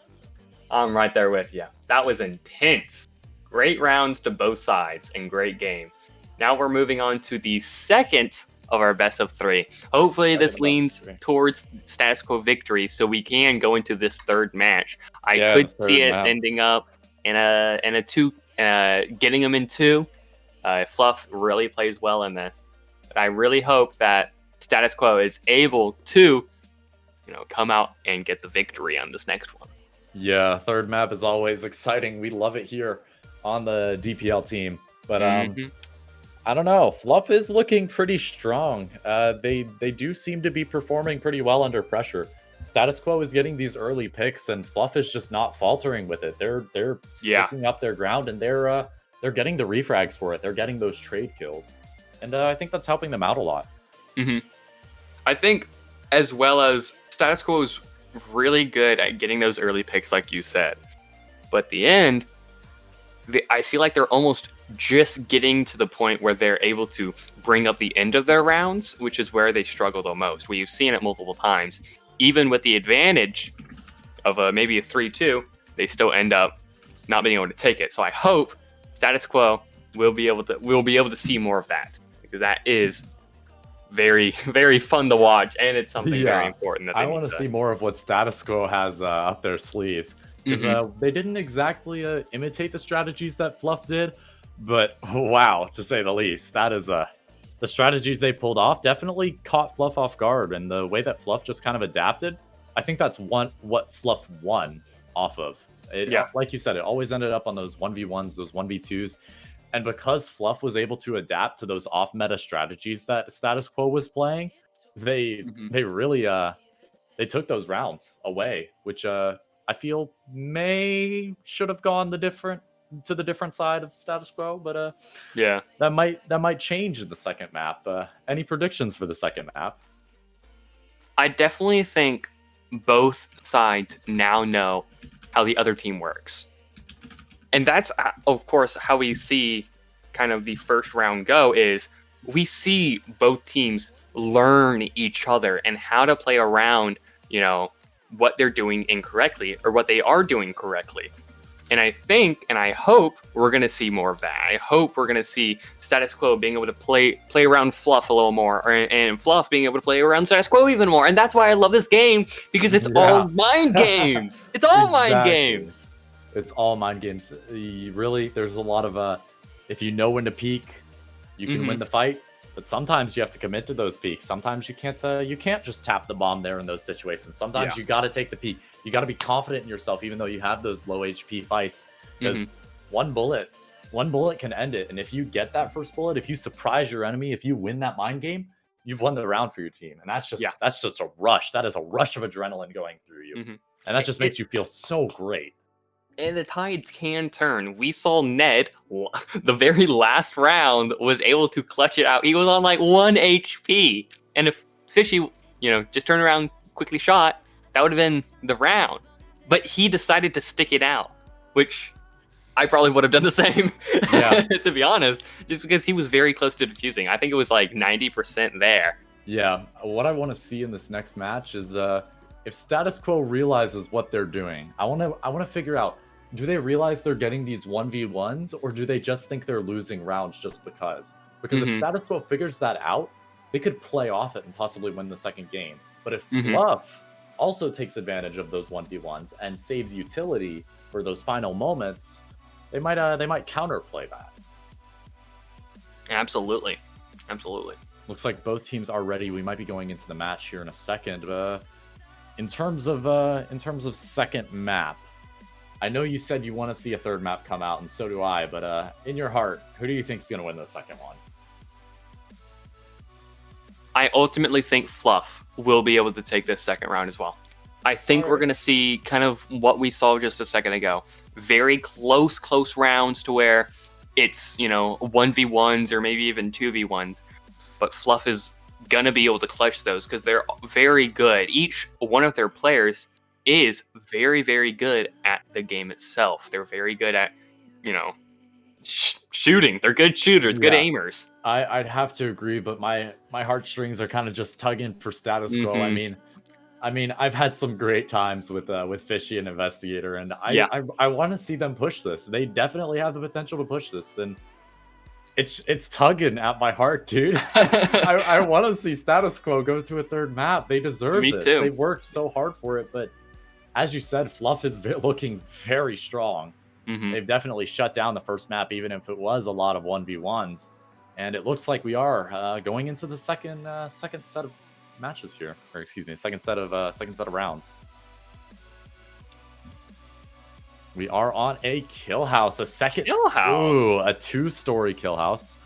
S1: I'm right there with you. That was intense. Great rounds to both sides and great game. Now we're moving on to the second of our best of 3. Hopefully this leans towards StatusQuo victory, so we can go into this third match. I could see it ending up in a 2, getting them in 2. Fluff really plays well in this, but I really hope that StatusQuo is able to, come out and get the victory on this next one.
S2: Yeah, third map is always exciting. We love it here on the DPL team, but I don't know. Fluff is looking pretty strong. They do seem to be performing pretty well under pressure. StatusQuo is getting these early picks, and Fluff is just not faltering with it. They're sticking up their ground, and they're getting the refrags for it. They're getting those trade kills, and I think that's helping them out a lot.
S1: I think, as well as StatusQuo is really good at getting those early picks, like you said, but at the end, I feel like they're almost just getting to the point where they're able to bring up the end of their rounds, which is where they struggle the most. We've seen it multiple times. Even with the advantage of maybe a 3-2, they still end up not being able to take it. So I hope StatusQuo will be able to see more of that, because that is very, very fun to watch, and it's something very important that
S2: I want to see more of what StatusQuo has up their sleeves. Because they didn't exactly imitate the strategies that Fluff did, but wow, to say the least, that is the strategies they pulled off definitely caught Fluff off guard, and the way that Fluff just kind of adapted, I think that's what Fluff won off of. Like you said, it always ended up on those 1v1s, those 1v2s, and because Fluff was able to adapt to those off-meta strategies that StatusQuo was playing, they really they took those rounds away, which I feel should have gone to the different side of StatusQuo, but that might change in the second map. Any predictions for the second map?
S1: I definitely think both sides now know how the other team works, and that's of course how we see kind of the first round go. Is we see both teams learn each other and how to play around, what they're doing incorrectly or what they are doing correctly. And I think, and I hope we're going to see more of that. I hope we're going to see StatusQuo being able to play around Fluff a little more, and Fluff being able to play around StatusQuo even more. And that's why I love this game, because it's all mind games. It's all mind games.
S2: It's all mind games. There's a lot of if you know when to peek, you can win the fight. But sometimes you have to commit to those peaks. Sometimes you can't just tap the bomb there in those situations. Sometimes you got to take the peek. You got to be confident in yourself, even though you have those low HP fights, because one bullet can end it. And if you get that first bullet, if you surprise your enemy, if you win that mind game, you've won the round for your team. And that's just a rush. That is a rush of adrenaline going through you. And that just makes you feel so great.
S1: And the tides can turn. We saw Ned, the very last round, was able to clutch it out. He was on like 1 HP. And if Fishy, just turned around, quickly shot, that would have been the round. But he decided to stick it out, which I probably would have done the same, to be honest, just because he was very close to defusing. I think it was like 90% there.
S2: Yeah, what I want to see in this next match is if Status Quo realizes what they're doing. I want to figure out, do they realize they're getting these 1v1s, or do they just think they're losing rounds just because? Because if Status Quo figures that out, they could play off it and possibly win the second game. But if Fluff also takes advantage of those 1v1s and saves utility for those final moments, they might counterplay that.
S1: Absolutely.
S2: Looks like both teams are ready. We might be going into the match here in a second. In terms of second map, I know you said you want to see a third map come out, and so do I, but in your heart, who do you think is going to win the second one?
S1: I ultimately think Fluff will be able to take this second round as well. I think we're going to see kind of what we saw just a second ago. Very close rounds to where it's, 1v1s or maybe even 2v1s. But Fluff is going to be able to clutch those because they're very good. Each one of their players is very, very good at the game itself. They're very good at, shooting. They're good shooters, good aimers.
S2: I'd have to agree, but my heartstrings are kind of just tugging for Status Quo. I mean, I've had some great times with Fishy and Investigator, and I want to see them push this. They definitely have the potential to push this, and it's tugging at my heart, dude. I want to see Status Quo go to a third map. They deserve it. Me too. They worked so hard for it, but as you said, Fluff is looking very strong. They've definitely shut down the first map, even if it was a lot of 1v1s. And it looks like we are going into the second set of matches here, or excuse me, second set of rounds. We are on a kill house, a second kill house. Ooh, a 2-story kill house.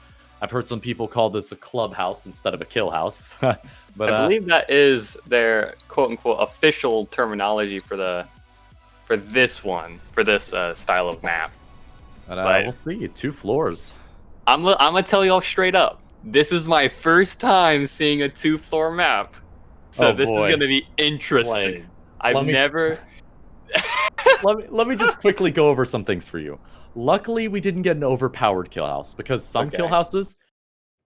S2: I've heard some people call this a clubhouse instead of a kill house. But
S1: I believe that is their quote-unquote official terminology for this style of map.
S2: But we'll see. 2 floors.
S1: I'm gonna tell y'all straight up. This is my first time seeing a 2-floor map, so this is gonna be interesting. I've never.
S2: let me just quickly go over some things for you. Luckily, we didn't get an overpowered kill house because some kill houses,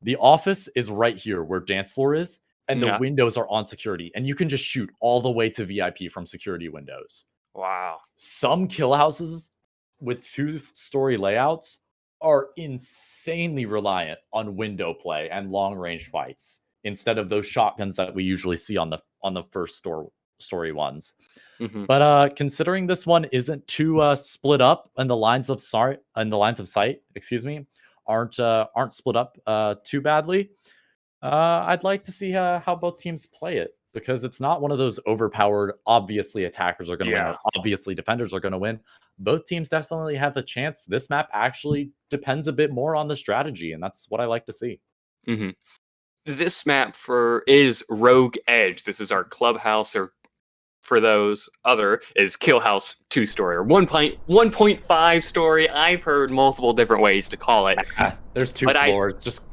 S2: the office is right here where dance floor is, and the windows are on security, and you can just shoot all the way to VIP from security windows.
S1: Wow.
S2: Some kill houses with 2-story layouts are insanely reliant on window play and long range fights instead of those shotguns that we usually see on the first story ones. But considering this one isn't too split up, and the lines of sight, aren't split up too badly, I'd like to see how both teams play it, because it's not one of those overpowered, obviously attackers are going to win, or obviously defenders are going to win. Both teams definitely have a chance. This map actually depends a bit more on the strategy, and that's what I like to see.
S1: This map is Rogue Edge. This is our clubhouse, or for those other is Kill House 2-story or 1.5 story. I've heard multiple different ways to call it.
S2: There's 2 floors. Just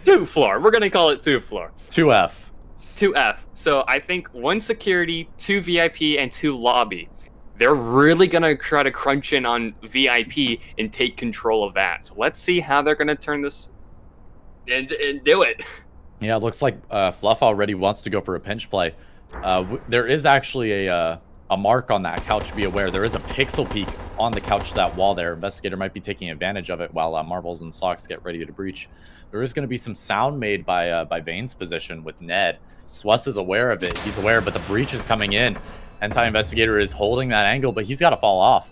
S1: 2 floor. We're gonna call it 2 floor.
S2: 2F.
S1: 2F. So I think 1 security, 2 VIP, and 2 lobby. They're really going to try to crunch in on VIP and take control of that. So let's see how they're going to turn this and do it.
S2: Yeah, it looks like Fluff already wants to go for a pinch play. There is actually a mark on that couch. Be aware. There is a pixel peek on the couch, that wall there. Investigator might be taking advantage of it while Marbles and Socks get ready to breach. There is going to be some sound made by Vane's position with Ned. Swiss is aware of it. He's aware, but the breach is coming in. Anti-Investigator is holding that angle, but he's got to fall off.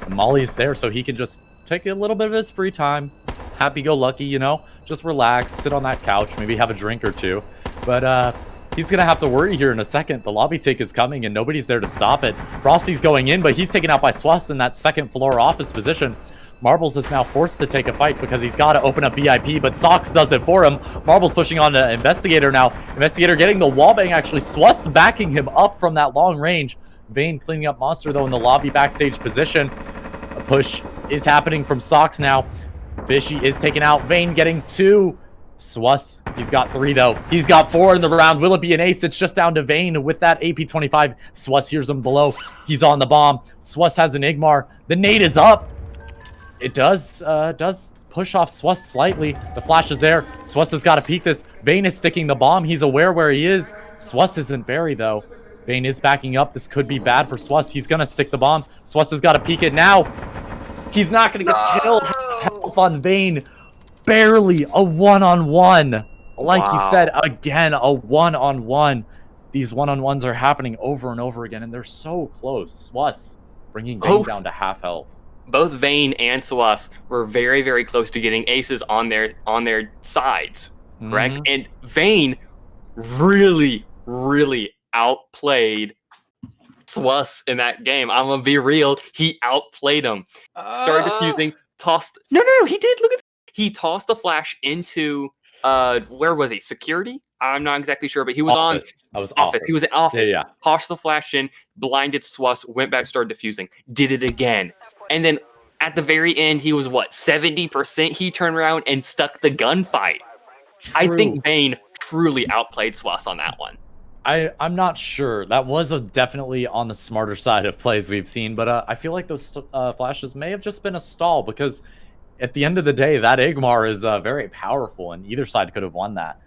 S2: And Molly's there, so he can just take a little bit of his free time. Happy-go-lucky, you know? Just relax, sit on that couch, maybe have a drink or two. But he's going to have to worry here in a second. The lobby take is coming, and nobody's there to stop it. Frosty's going in, but he's taken out by Swass in that second floor office position. Marbles is now forced to take a fight because he's got to open up VIP, but Sox does it for him. Marbles pushing on to Investigator now. Investigator getting the wallbang, actually. Swass backing him up from that long range. Vayne cleaning up Monster, though, in the lobby backstage position. A push is happening from Sox now. Fishy is taken out. Vayne getting 2. Swass, he's got 3, though. He's got 4 in the round. Will it be an ace? It's just down to Vayne with that AP25. Swass hears him below. He's on the bomb. Swass has an Igmar. The nade is up. It does push off Swass slightly. The flash is there. Swass has got to peek this. Vayne is sticking the bomb. He's aware where he is. Swass isn't very, though. Vayne is backing up. This could be bad for Swass. He's going to stick the bomb. Swass has got to peek it now. He's not going to get killed. Health on Vayne. Barely a one-on-one. Like you said, again, a one-on-one. These one-on-ones are happening over and over again, and they're so close. Swass bringing Vayne down to half health.
S1: Both Vayne and Swass were very, very close to getting aces on their sides, correct? And Vayne really, really outplayed Swass in that game. I'm gonna be real. He outplayed him. Started defusing, tossed. No, he did. Look at. He tossed the flash into where was he? Security? I'm not exactly sure, but he was office. He was in office.
S2: Yeah.
S1: Tossed the flash in, blinded Swass, went back, started defusing, did it again. And then at the very end, he was what, 70%? He turned around and stuck the gunfight. I think Vayne truly outplayed Swass on that one.
S2: I'm not sure. That was definitely on the smarter side of plays we've seen, but I feel like those flashes may have just been a stall because at the end of the day, that Igmar is very powerful, and either side could have won that.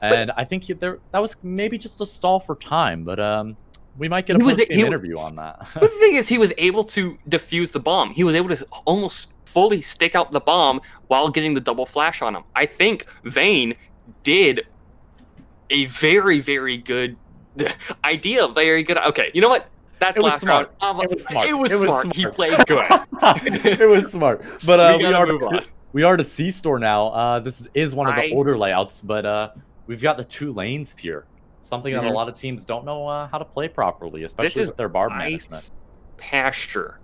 S2: And I think that was maybe just a stall for time, but we might get a post-game interview on that.
S1: But the thing is, he was able to defuse the bomb. He was able to almost fully stick out the bomb while getting the double flash on him. I think Vayne did a very, very good idea. Very good. Okay, you know what? That's last round. It was smart. He played good.
S2: It was smart. But we are to C-Store now. This is one of the older layouts, but we've got the 2 lanes here. Something that a lot of teams don't know how to play properly, especially with their barb management.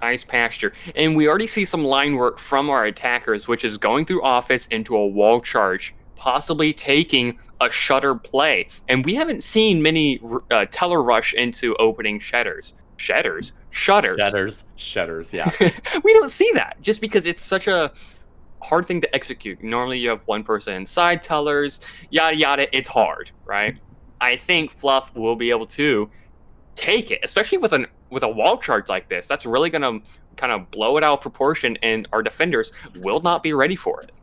S1: Ice pasture. And we already see some line work from our attackers, which is going through office into a wall charge, possibly taking a shutter play. And we haven't seen many teller rush into opening shutters, yeah. We don't see that just because it's such a hard thing to execute. Normally you have one person inside tellers, yada yada. It's hard, right? I think Fluff will be able to take it, especially with a wall charge like this. That's really gonna kind of blow it out of proportion, and our defenders will not be ready for it.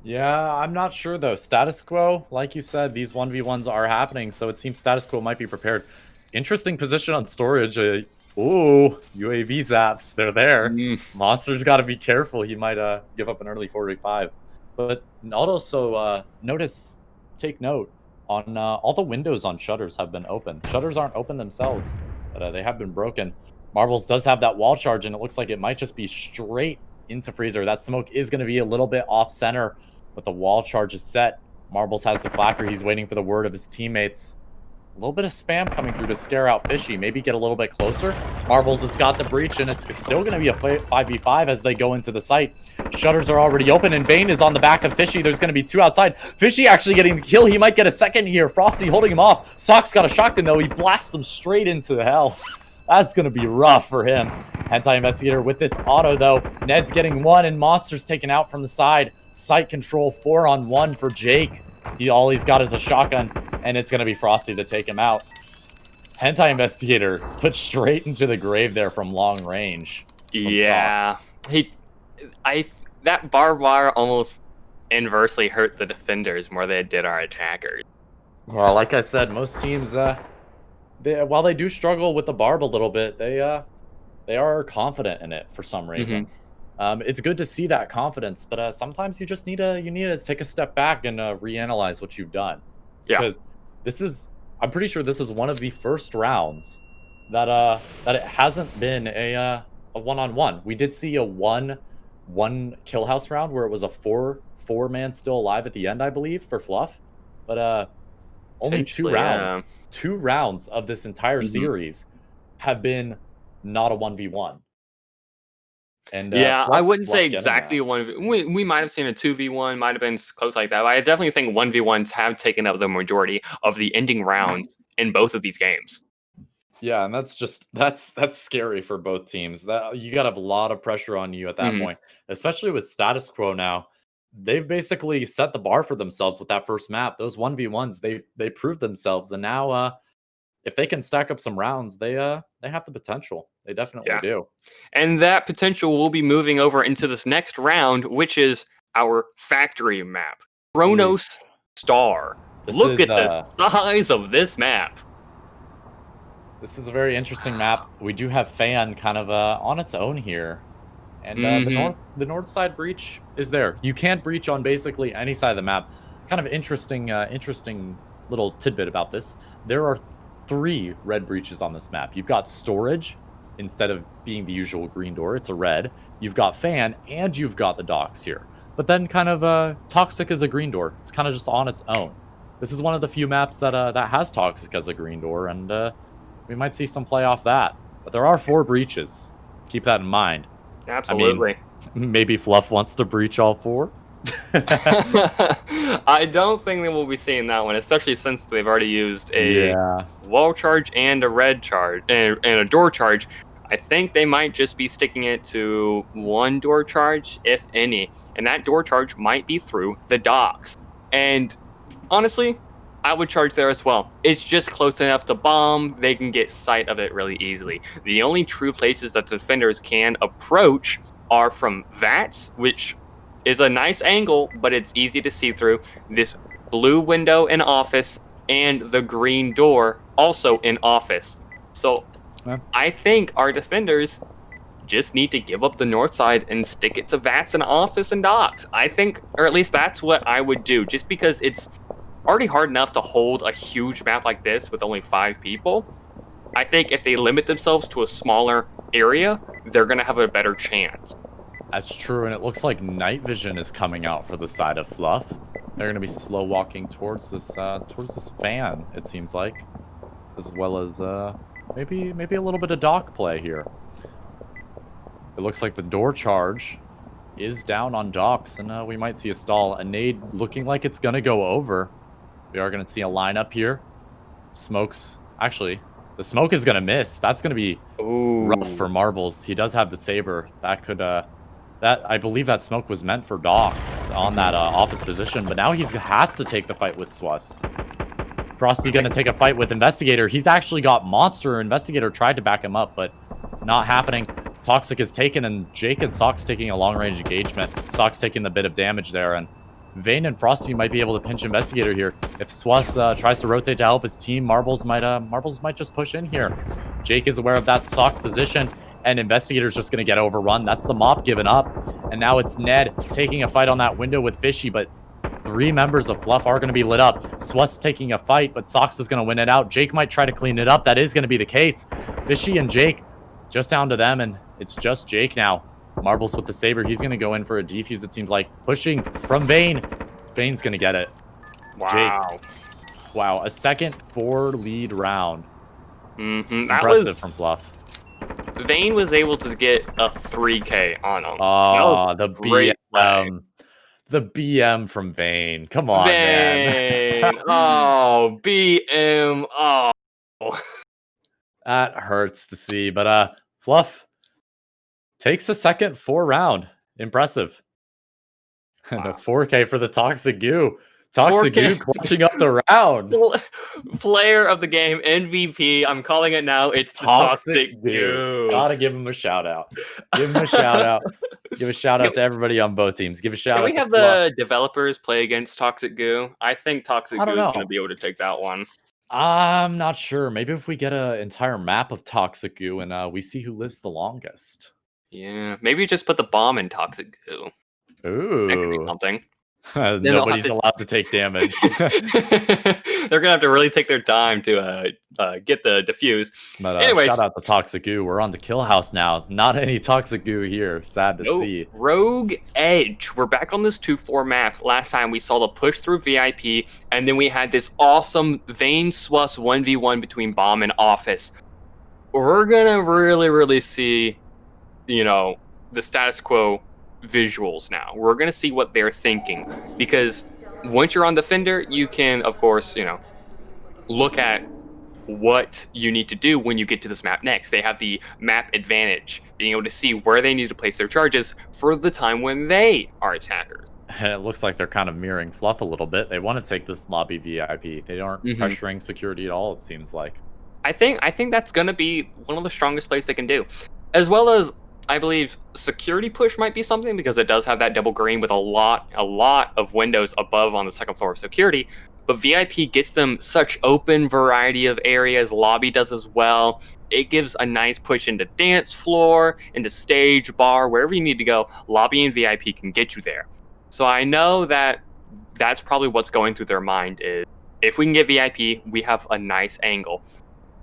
S2: Yeah, I'm not sure though. StatusQuo, like you said, these 1v1s are happening, so it seems StatusQuo might be prepared. Interesting position on storage. Ooh, UAV zaps. They're there. Monster's got to be careful. He might give up an early 4v5. But also take note, on all the windows on shutters have been open. Shutters aren't open themselves, but they have been broken. Marbles does have that wall charge, and it looks like it might just be straight into Freezer. That smoke is going to be a little bit off center, but the wall charge is set. Marbles has the clacker. He's waiting for the word of his teammates. A little bit of spam coming through to scare out Fishy. Maybe get a little bit closer. Marbles has got the breach, and it's still going to be a 5v5 as they go into the site. Shutters are already open, and Vayne is on the back of Fishy. There's going to be 2 outside. Fishy actually getting the kill. He might get a second here. Frosty holding him off. Sock's got a shotgun, though. He blasts him straight into hell. That's going to be rough for him. Hentai Investigator with this auto, though. Ned's getting 1, and Monster's taken out from the side. Site control 4-on-1 for Jake. All he's got is a shotgun, and it's going to be Frosty to take him out. Hentai Investigator put straight into the grave there from long range.
S1: Yeah. That barbed wire almost inversely hurt the defenders more than it did our attackers.
S2: Well, like I said, most teams, while they do struggle with the barb a little bit, they are confident in it for some reason. It's good to see that confidence, but sometimes you just need to take a step back and reanalyze what you've done.
S1: Yeah.
S2: Because I'm pretty sure this is one of the first rounds that it hasn't been a a one-on-one. We did see a one kill house round where it was a four-man still alive at the end, I believe, for Fluff. But only
S1: Potentially, yeah.
S2: 2 rounds of this entire series have been not a 1v1. And
S1: Yeah, I wouldn't say
S2: Fluff getting
S1: exactly
S2: that.
S1: a we might have seen a 2v1, might have been close like that. But I definitely think 1v1s have taken up the majority of the ending rounds in both of these games.
S2: Yeah, and that's scary for both teams. That you gotta have a lot of pressure on you at that
S1: Mhm.
S2: point, especially with status quo now. They've basically set the bar for themselves with that first map. Those 1v1s, they proved themselves, and now if they can stack up some rounds, they have the potential. They definitely
S1: Yeah.
S2: do.
S1: And that potential will be moving over into this next round, which is our factory map.
S2: Ooh,
S1: Chronos Star.
S2: this
S1: Look
S2: is
S1: at the size of this map.
S2: this is a very interesting map. We do have Fan kind of on its own here. And
S1: Hmm.
S2: the north side breach is there. You can't breach on basically any side of the map. Kind of interesting little tidbit about this. There are 3 red breaches on this map. You've got storage instead of being the usual green door. It's a red. You've got fan and you've got the docks here. But then kind of toxic is a green door. It's kind of just on its own. This is one of the few maps that that has toxic as a green door, and we might see some play off that. But there are 4 breaches. Keep that in mind. I mean,
S1: Absolutely.
S2: maybe Fluff wants to breach all 4?
S1: I don't think that we'll be seeing that one, especially since they've already used a
S2: Yeah.
S1: wall charge and a red charge and a door charge. I think they might just be sticking it to one door charge, if any, and that door charge might be through the docks. And honestly, I would charge there as well. It's just close enough to bomb. They can get sight of it really easily. The only true places that defenders can approach are from VATS, which is a nice angle, but it's easy to see through. This blue window in office and the green door also in office. So
S2: Yeah.
S1: I think our defenders just need to give up the north side and stick it to VATS and office and docks. I think, or at least that's what I would do, just because it's already hard enough to hold a huge map like this with only 5 people. I think if they limit themselves to a smaller area, they're going to have a better chance.
S2: That's true, and it looks like night vision is coming out for the side of Fluff. They're gonna be slow walking towards this fan, it seems like. As well as maybe a little bit of dock play here. It looks like the door charge is down on docks, and we might see a stall. A nade looking like it's gonna go over. We are gonna see a lineup here. Smokes. Actually, the smoke is gonna miss. That's gonna be rough
S1: Ooh.
S2: for Marbles. He does have the saber. That could I believe that smoke was meant for docks on that office position, but now he has to take the fight with Swass. Frosty gonna take a fight with Investigator. He's actually got Monster. Investigator tried to back him up, but not happening. Toxic is taken, and Jake and Sox taking a long-range engagement. Sox taking the bit of damage there, and Vayne and Frosty might be able to pinch Investigator here. If Swass tries to rotate to help his team, Marbles might just push in here. Jake is aware of that Sox position, and Investigator's just going to get overrun. That's the mop giving up, and now it's Ned taking a fight on that window with Fishy, but 3 members of Fluff are going to be lit up. Swass taking a fight, but Sox is going to win it out. Jake might try to clean it up. That is going to be the case. Fishy and Jake just down to them, and it's just Jake now. Marbles with the saber. He's going to go in for a defuse, it seems like. Pushing from Vayne. Vayne's going to get it.
S1: Wow.
S2: Jake. Wow, a second 4 lead round.
S1: That
S2: Impressive
S1: was
S2: from Fluff.
S1: Vayne was able to get a 3K on him.
S2: Oh, the
S1: great play.
S2: BM. The BM from Vayne. Come on, man.
S1: Vayne. Oh, BM. Oh.
S2: That hurts to see, but Fluff takes a second 4 round. Impressive. And a 4K for the Toxic Goo. Toxic
S1: 4K.
S2: Goo clutching up the round.
S1: Player of the game, MVP. I'm calling it now. It's the Toxic Goo.
S2: Gotta give him a shout out. Give him a shout out. Give a shout out to everybody on both teams. Give a shout out
S1: Can we
S2: to
S1: have
S2: Fluff.
S1: the developers play against Toxic Goo? I think Toxic Goo is going to be able to take that one.
S2: I'm not sure. Maybe if we get an entire map of Toxic Goo and we see who lives the longest.
S1: Yeah, maybe just put the bomb in Toxic Goo.
S2: Ooh.
S1: That could be something. Then they'll have
S2: Nobody's allowed to take damage.
S1: They're gonna have to really take their time to get the defuse.
S2: But shout
S1: Anyways,
S2: out to Toxic Goo. We're on the kill house now. Not any Toxic Goo here. Sad to
S1: no
S2: see.
S1: Rogue Edge. We're back on this 2-4 map. Last time we saw the push through VIP, and then we had this awesome Vayne Swass 1v1 between Bomb and Office. We're gonna really see, the status quo visuals now. We're gonna see what they're thinking, because once you're on Defender, you can, of course, look at what you need to do when you get to this map next. They have the map advantage, being able to see where they need to place their charges for the time when they are attackers.
S2: It looks like they're kind of mirroring Fluff a little bit. They want to take this lobby VIP. They aren't pressuring security at all, it seems like.
S1: I think that's going to be one of the strongest plays they can do. As well as, I believe, security push might be something, because it does have that double green with a lot of windows above on the second floor of security. But VIP gets them such open variety of areas. Lobby does as well. It gives a nice push into dance floor, into stage, bar, wherever you need to go. Lobby and VIP can get you there. So I know that that's probably what's going through their mind is, if we can get VIP, we have a nice angle.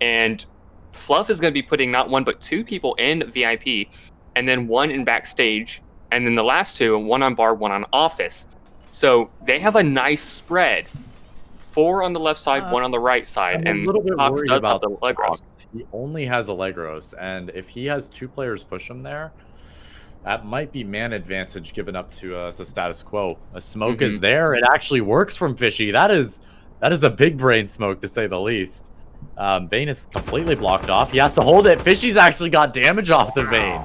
S1: And Fluff is going to be putting not one but two people in VIP, and then one in backstage, and then the last two, one on bar, one on office. So they have a nice spread. 4 on the left side, 1 on the right side,
S2: I'm
S1: and
S2: a little bit
S1: Fox
S2: worried
S1: does
S2: about
S1: have the Allegros.
S2: He only has Allegros, and if he has 2 players push him there, that might be man advantage given up to status quo. A smoke is there. It actually works from Fishy. That is a big brain smoke, to say the least. Vayne is completely blocked off. He has to hold it. Fishy's actually got damage off to Vayne.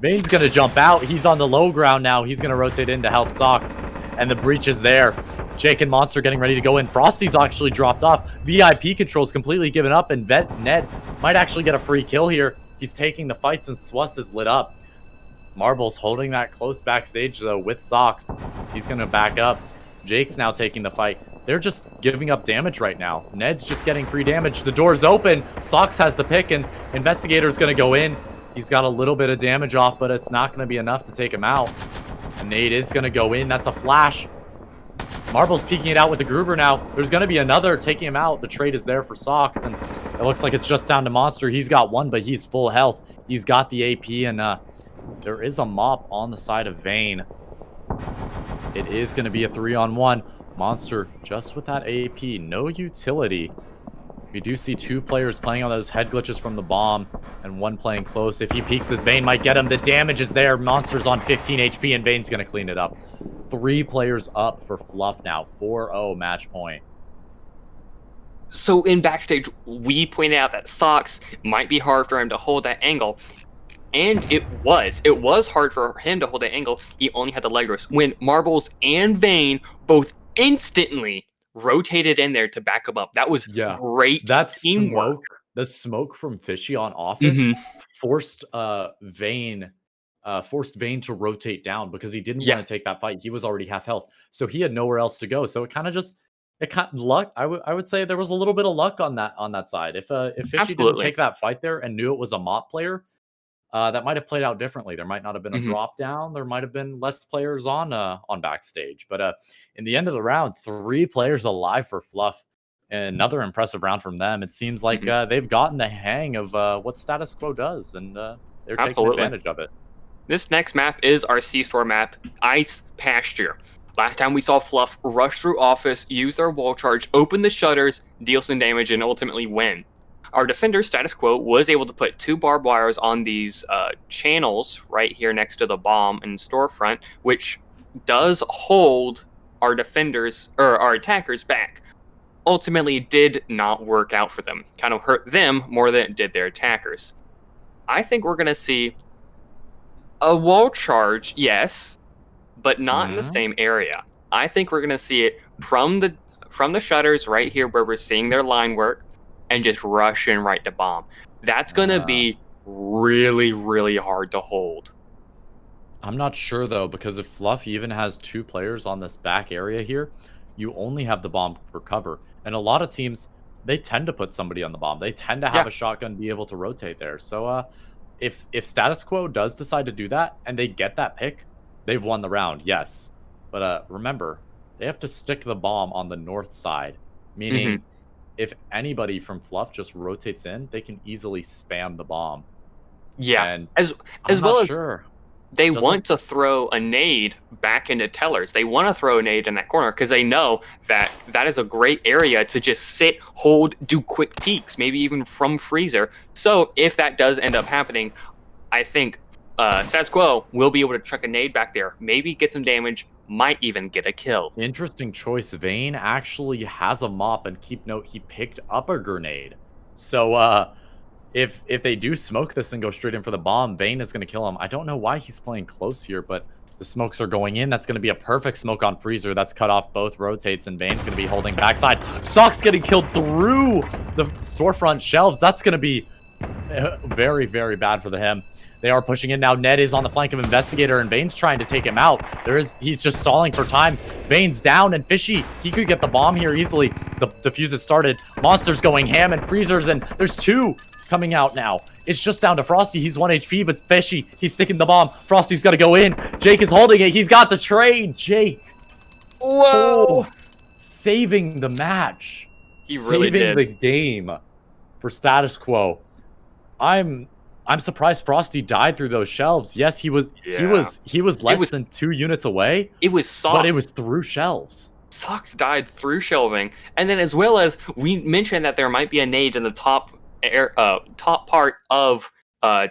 S2: Vayne's going to jump out. He's on the low ground now. He's going to rotate in to help Sox. And the breach is there. Jake and Monster getting ready to go in. Frosty's actually dropped off. VIP control's completely given up. And Ned might actually get a free kill here. He's taking the fights and Swass is lit up. Marble's holding that close backstage, though, with Sox. He's going to back up. Jake's now taking the fight. They're just giving up damage right now. Ned's just getting free damage. The door's open. Sox has the pick, and Investigator's going to go in. He's got a little bit of damage off, but it's not going to be enough to take him out. And Nade is going to go in. That's a flash. Marble's peeking it out with the Gruber now. There's going to be another taking him out. The trade is there for Sox, and it looks like it's just down to Monster. He's got one, but he's full health. He's got the AP, and there is a mop on the side of Vayne. It is going to be a 3-on-1. Monster just with that AP. No utility. We do see 2 players playing on those head glitches from the bomb, and 1 playing close. If he peeks this, Vayne might get him. The damage is there. Monster's on 15 HP, and Vayne's going to clean it up. 3 players up for Fluff now. 4-0 match point.
S1: So in backstage, we pointed out that Sox might be hard for him to hold that angle. And it was hard for him to hold that angle. He only had the Legros. When Marbles and Vayne both instantly rotated in there to back him up. That was great teamwork.
S2: The smoke from Fishy on Office forced Vayne to rotate down, because he didn't want to take that fight. He was already half health, so he had nowhere else to go. So luck. I would say there was a little bit of luck on that side. If Fishy didn't take that fight there and knew it was a mop player, that might have played out differently. There might not have been a drop down. There might have been less players on backstage. But in the end of the round, 3 players alive for Fluff. Another impressive round from them. It seems like they've gotten the hang of what status quo does, and they're taking advantage of it.
S1: This next map is our C-Store map, Ice Pasture. Last time we saw Fluff rush through Office, use their wall charge, open the shutters, deal some damage, and ultimately win. Our defender, Status Quo, was able to put 2 barbed wires on these channels right here next to the bomb and storefront, which does hold our defenders, or our attackers, back. Ultimately, it did not work out for them. Kind of hurt them more than it did their attackers. I think we're going to see a wall charge, yes, but not in the same area. I think we're going to see it from the shutters right here where we're seeing their line work, and just rush in right to bomb. That's going to be really, really hard to hold.
S2: I'm not sure, though, because if Fluff even has 2 players on this back area here, you only have the bomb for cover. And a lot of teams, they tend to put somebody on the bomb. They tend to have a shotgun be able to rotate there. So if Status Quo does decide to do that, and they get that pick, they've won the round, yes. But remember, they have to stick the bomb on the north side, meaning if anybody from Fluff just rotates in, they can easily spam the bomb.
S1: Yeah,
S2: And
S1: as
S2: I'm
S1: well
S2: not
S1: as
S2: sure.
S1: they want to throw a nade back into Tellers. They want to throw a nade in that corner because they know that that is a great area to just sit, hold, do quick peeks, maybe even from freezer. So if that does end up happening, I think StatusQuo will be able to chuck a nade back there, maybe get some damage, might even get a kill.
S2: Interesting choice. Vayne actually has a mop, and keep note, he picked up a grenade. So if they do smoke this and go straight in for the bomb, Vayne is going to kill him. I don't know why he's playing close here, but the smokes are going in. That's going to be a perfect smoke on Freezer. That's cut off both rotates, and Vayne's going to be holding backside. Sock's getting killed through the storefront shelves. That's going to be very, very bad for him. They are pushing in now. Ned is on the flank of Investigator, and Vayne's trying to take him out. He's just stalling for time. Vayne's down, and Fishy, he could get the bomb here easily. The defuse has started. Monster's going ham, and Freezers, and there's two coming out now. It's just down to Frosty. He's 1 HP, but Fishy, he's sticking the bomb. Frosty's got to go in. Jake is holding it. He's got the trade. Jake.
S1: Whoa.
S2: Saving the match.
S1: He really did.
S2: Saving the game for StatusQuo. I'm surprised Frosty died through those shelves. Yes, he was less than 2 units away.
S1: It was Sock.
S2: But it was through shelves.
S1: Socks died through shelving. And then as well as we mentioned that there might be a nade in the top part of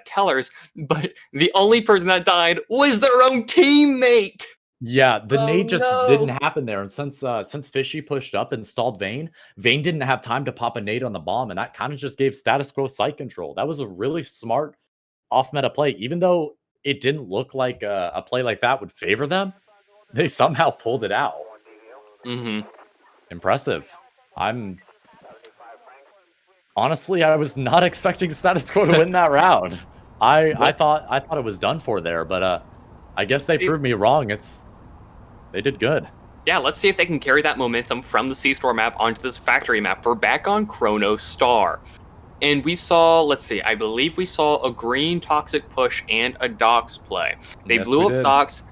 S1: Tellers, but the only person that died was their own teammate.
S2: Yeah, the nade just didn't happen there. And since Fishy pushed up and stalled Vayne didn't have time to pop a nade on the bomb, and that kind of just gave StatusQuo site control. That was a really smart off-meta play. Even though it didn't look like a play like that would favor them, they somehow pulled it out. Impressive. Honestly, I was not expecting StatusQuo to win that round. I thought it was done for there, but I guess they proved me wrong. They did good.
S1: Yeah, let's see if they can carry that momentum from the C-Store map onto this factory map. We're back on Chrono Star. And we saw, let's see, I believe we saw a green Toxic push and a Dox play. They blew up Dox.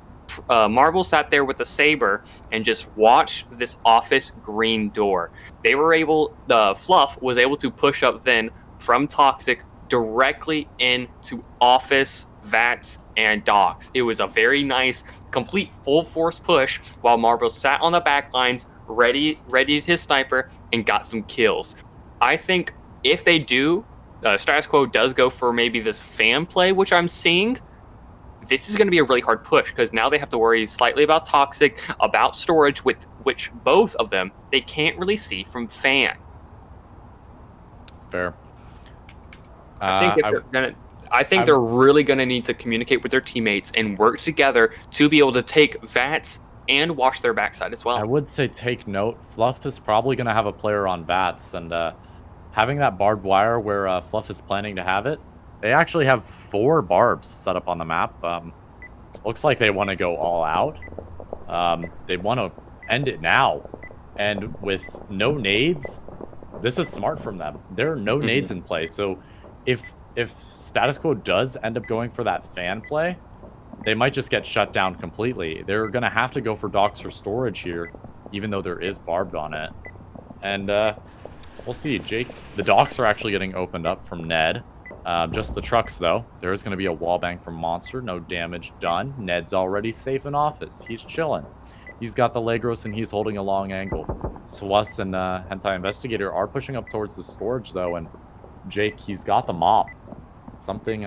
S1: Marble sat there with a saber and just watched this office green door. They were able, Fluff was able to push up then from Toxic directly into office, Vats, and Dox. It was a very nice, complete full force push while Marble sat on the back lines, ready his sniper, and got some kills. I think if they do, StatusQuo does go for maybe this fan play, which I'm seeing. This is going to be a really hard push because now they have to worry slightly about Toxic, about storage, with which both of them they can't really see from fan.
S2: Fair.
S1: I think they're really going to need to communicate with their teammates and work together to be able to take Vats and wash their backside as well.
S2: I would say take note. Fluff is probably going to have a player on Vats, and having that barbed wire where Fluff is planning to have it, they actually have 4 barbs set up on the map. Looks like they want to go all out. They want to end it now. And with no nades, this is smart from them. There are no nades in play. So if StatusQuo does end up going for that fan play, they might just get shut down completely. They're going to have to go for Dox or storage here, even though there is barbed on it. And we'll see. Jake, the Dox are actually getting opened up from Ned. Just the trucks, though. There is going to be a wallbang from Monster. No damage done. Ned's already safe in office. He's chilling. He's got the Legros, and he's holding a long angle. Swas and Hentai Investigator are pushing up towards the storage, though, and Jake, he's got the mop. Something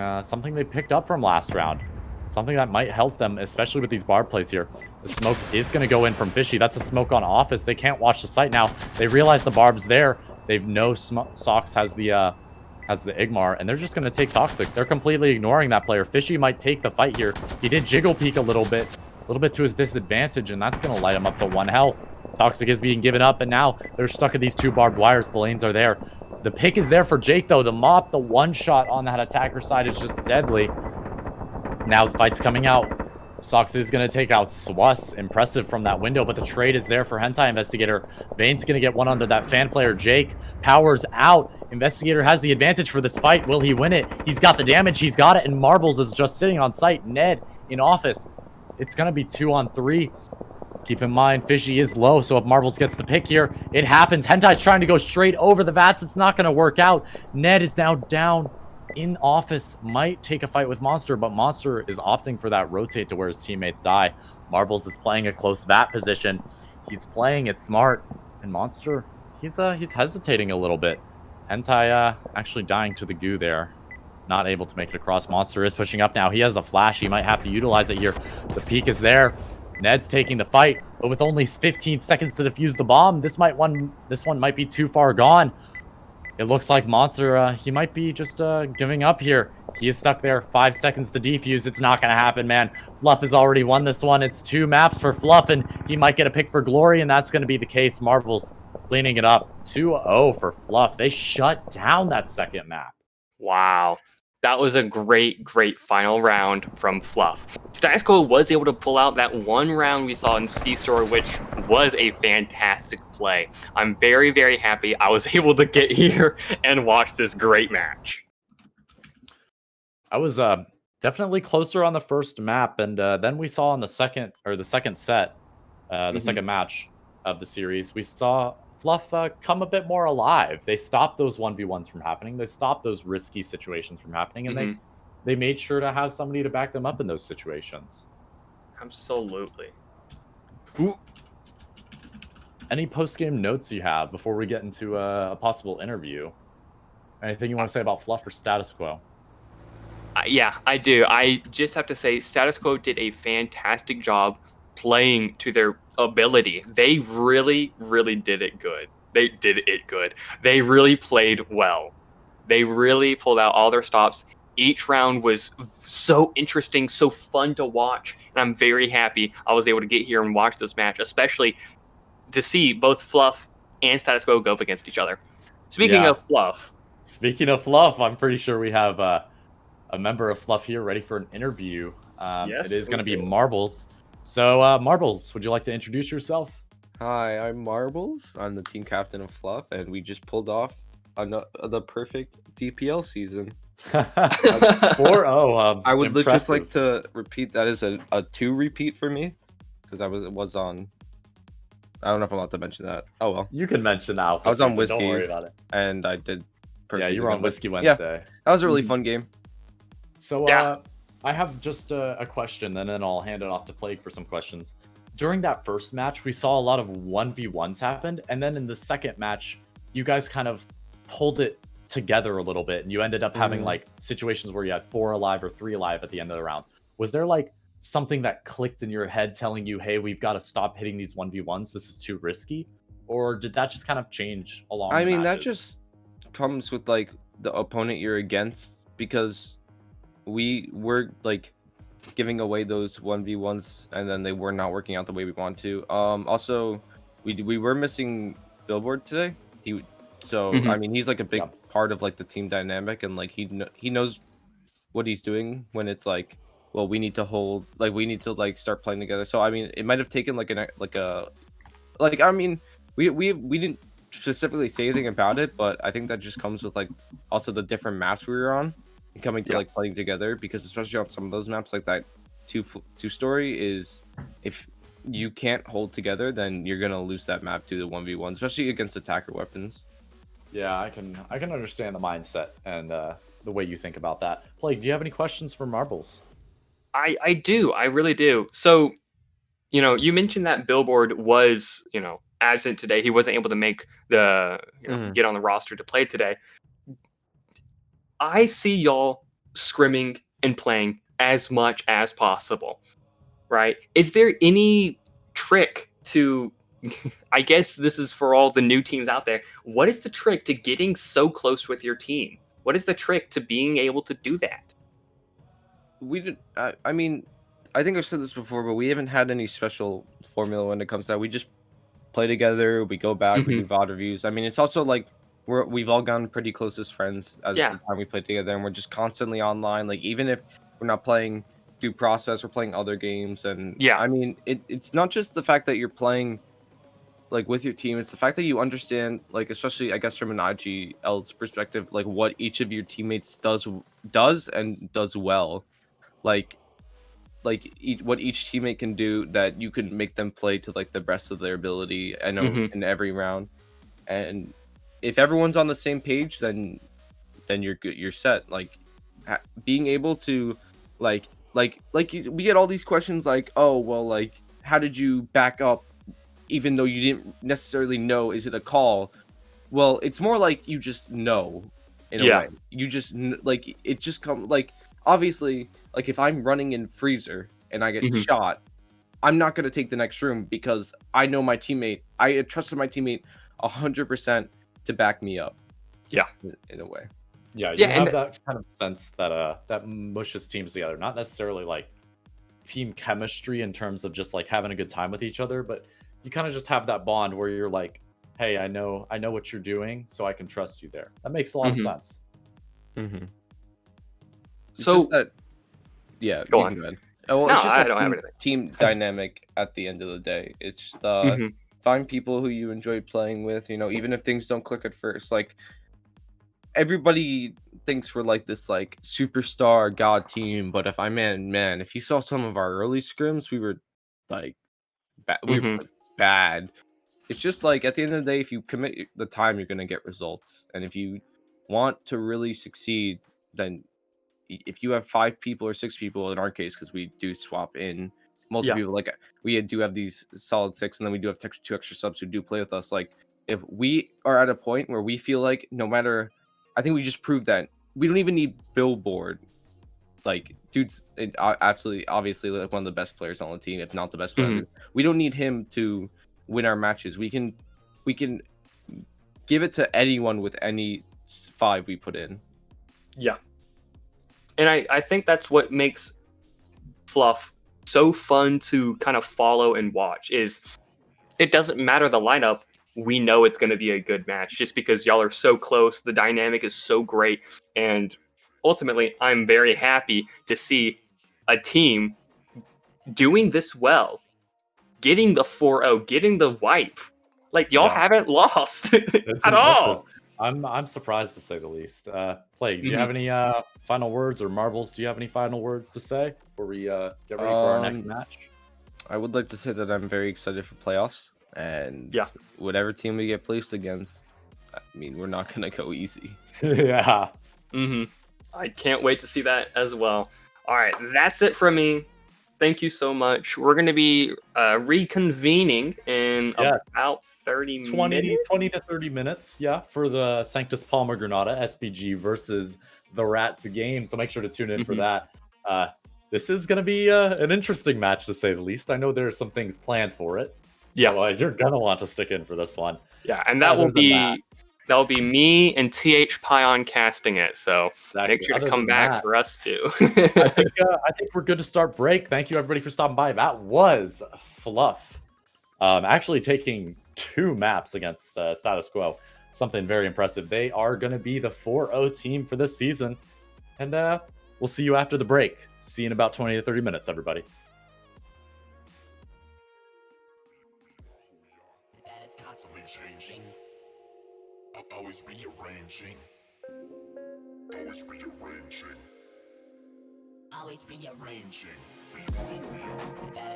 S2: they picked up from last round. Something that might help them, especially with these bar plays here. The smoke is going to go in from Fishy. That's a smoke on office. They can't watch the site now. They realize the barb's there. They've no Socks has the Igmar, and they're just going to take Toxic. They're completely ignoring that player. Fishy might take the fight here. He did jiggle peek a little bit to his disadvantage, and that's going to light him up to 1 health. Toxic is being given up, and now they're stuck at these 2 barbed wires. The lanes are there. The pick is there for Jake, though. The mop, the one-shot on that attacker side is just deadly. Now the fight's coming out. Sox is going to take out Swas. Impressive from that window, but the trade is there for Hentai Investigator. Vayne's going to get one under that fan player. Jake powers out. Investigator has the advantage for this fight. Will he win it? He's got the damage. He's got it, and Marbles is just sitting on site. Ned in office. It's going to be 2-on-3. Keep in mind, Fishy is low, so if Marbles gets the pick here, it happens. Hentai's trying to go straight over the Vats. It's not going to work out. Ned is now down in office. Might take a fight with Monster, but Monster is opting for that rotate to where his teammates die. Marbles is playing a close Vat position. He's playing it smart. And Monster, he's hesitating a little bit. Hentai actually dying to the goo there. Not able to make it across. Monster is pushing up now. He has a flash. He might have to utilize it here. The peak is there. Ned's taking the fight, but with only 15 seconds to defuse the bomb, this one might be too far gone. It looks like Monster, he might be just giving up here. He is stuck there. 5 seconds to defuse. It's not going to happen, man. Fluff has already won this one. It's 2 maps for Fluff, and he might get a pick for Glory, and that's going to be the case. Marbles cleaning it up. 2-0 for Fluff. They shut down that second map.
S1: Wow. That was a great final round from Fluff. StatusQuo was able to pull out that one round we saw in C-Store, which was a fantastic play. I'm very happy I was able to get here and watch this great match.
S2: I was definitely closer on the first map, and then we saw on the second set, the second match of the series, we saw Fluff come a bit more alive. They stopped those 1v1s from happening. They stopped those risky situations from happening, and they made sure to have somebody to back them up in those situations.
S1: Absolutely.
S2: Any post-game notes you have before we get into a possible interview? Anything you want to say about Fluff or StatusQuo?
S1: Yeah, I do. I just have to say StatusQuo did a fantastic job playing to their ability. They really did it good. They did it good. They really played well. They really pulled out all their stops. Each round was so interesting, so fun to watch, and I'm very happy I was able to get here and watch this match, especially to see both Fluff and StatusQuo go up against each other. Speaking of Fluff,
S2: I'm pretty sure we have a member of Fluff here ready for an interview.
S1: Yes,
S2: it is going to be Marbles. So, Marbles, would you like to introduce yourself?
S3: Hi, I'm Marbles. I'm the team captain of Fluff, and we just pulled off the perfect DPL season.
S2: 4-0.
S3: I would just like to repeat that is a 2 repeat for me, because I was on. I don't know if I'm allowed to mention that. Oh well.
S2: You can mention that.
S3: I was on Whiskey.
S2: Don't worry about it.
S3: And I did.
S2: Yeah, you were on Whiskey Wednesday.
S3: Yeah, that was a really fun game.
S2: So, I have just a question, and then I'll hand it off to Plaeg for some questions. During that first match, we saw a lot of 1v1s happen, and then in the second match, you guys kind of pulled it together a little bit, and you ended up having like situations where you had 4 alive or 3 alive at the end of the round. Was there like something that clicked in your head telling you, hey, we've got to stop hitting these 1v1s, this is too risky? Or did that just kind of change along the matches?
S3: That just comes with like the opponent you're against, because we were like giving away those 1v1s and then they were not working out the way we want to. Also we were missing Billboard today. I mean, he's like a big part of like the team dynamic, and like he knows what he's doing when it's like, well, we need to start playing together. So I mean, it might have taken we didn't specifically say anything about it, but I think that just comes with like also the different maps we were on and coming to like playing together, because especially on some of those maps like that two story is, if you can't hold together, then you're gonna lose that map to the 1v1, especially against attacker weapons.
S2: Yeah, I can understand the mindset and the way you think about that. Plaeg, do you have any questions for Marbles?
S1: I do. I really do. So, you mentioned that Billboard was, absent today. He wasn't able to make the get on the roster to play today. I see y'all scrimming and playing as much as possible, right? Is there any trick to, I guess this is for all the new teams out there, what is the trick to getting so close with your team? What is the trick to being able to do that?
S3: I mean, I think I've said this before, but we haven't had any special formula when it comes to that. We just play together, we go back, we do VOD reviews. I mean, it's also like we've all gotten pretty close as friends as the time we play together, and we're just constantly online. Like, even if we're not playing Due Process, we're playing other games. And I mean, it's not just the fact that you're playing like with your team, it's the fact that you understand, like, especially I guess from an IGL's perspective, like what each of your teammates does and does well. Like, like what each teammate can do, that you can make them play to like the best of their ability. I know in every round, and if everyone's on the same page, then you're good. You're set. Like being able to we get all these questions like, oh well, like how did you back up even though you didn't necessarily know, is it a call? Well, it's more like you just know in a way. You just like it just come like obviously like if I'm running in freezer and I get shot, I'm not going to take the next room because I know my teammate. I trusted my teammate 100% to back me up.
S1: Yeah,
S3: in a way.
S2: Yeah, you have that kind of sense that that mushes teams together. Not necessarily like team chemistry in terms of just like having a good time with each other, but you kind of just have that bond where you're like, hey, I know what you're doing, so I can trust you there. That makes a lot of sense.
S1: So
S3: that, yeah,
S1: go on.
S3: Go ahead. Well,
S1: no,
S3: it's just
S1: I don't have anything.
S3: Team dynamic at the end of the day. It's just find people who you enjoy playing with. You know, even if things don't click at first, like everybody thinks we're like this like superstar god team, but if if you saw some of our early scrims, we were like we were bad. It's just like at the end of the day, if you commit the time, you're gonna get results, and if you want to really succeed, then if you have 5 people or 6 people in our case, because we do swap in multiple people, like we do have these solid 6, and then we do have 2 extra subs who do play with us. Like if we are at a point where we feel like no matter, I think we just proved that we don't even need Billboard. Like dude's absolutely obviously like one of the best players on the team, if not the best player. We don't need him to win our matches. We can give it to anyone with any 5 we put in.
S1: Yeah. And I think that's what makes Fluff so fun to kind of follow and watch, is it doesn't matter the lineup. We know it's going to be a good match just because y'all are so close. The dynamic is so great. And ultimately, I'm very happy to see a team doing this well, getting the 4-0, getting the wipe. Like, y'all haven't lost at all.
S2: I'm surprised to say the least. Plaeg, do you have any final words, or Marbles, do you have any final words to say before we get ready for our next match?
S3: I would like to say that I'm very excited for playoffs, and whatever team we get placed against, I mean, we're not gonna go easy.
S2: Yeah.
S1: I can't wait to see that as well. All right, that's it from me. Thank you so much. We're going to be reconvening in about 30 minutes.
S2: 20 to 30 minutes, for the Sanctus Palma Granada SPG versus the Rats game. So make sure to tune in for that. This is going to be an interesting match, to say the least. I know there are some things planned for it.
S1: Yeah.
S2: So you're going to want to stick in for this one.
S1: Yeah, and that will be me and TH Pion casting it. So make sure to come back for us too.
S2: I think we're good to start break. Thank you everybody for stopping by. That was Fluff. Actually taking 2 maps against Status Quo. Something very impressive. They are going to be the 4-0 team for this season. And we'll see you after the break. See you in about 20 to 30 minutes, everybody.
S4: That is constantly changing. Always rearranging. Always rearranging. Always rearranging. That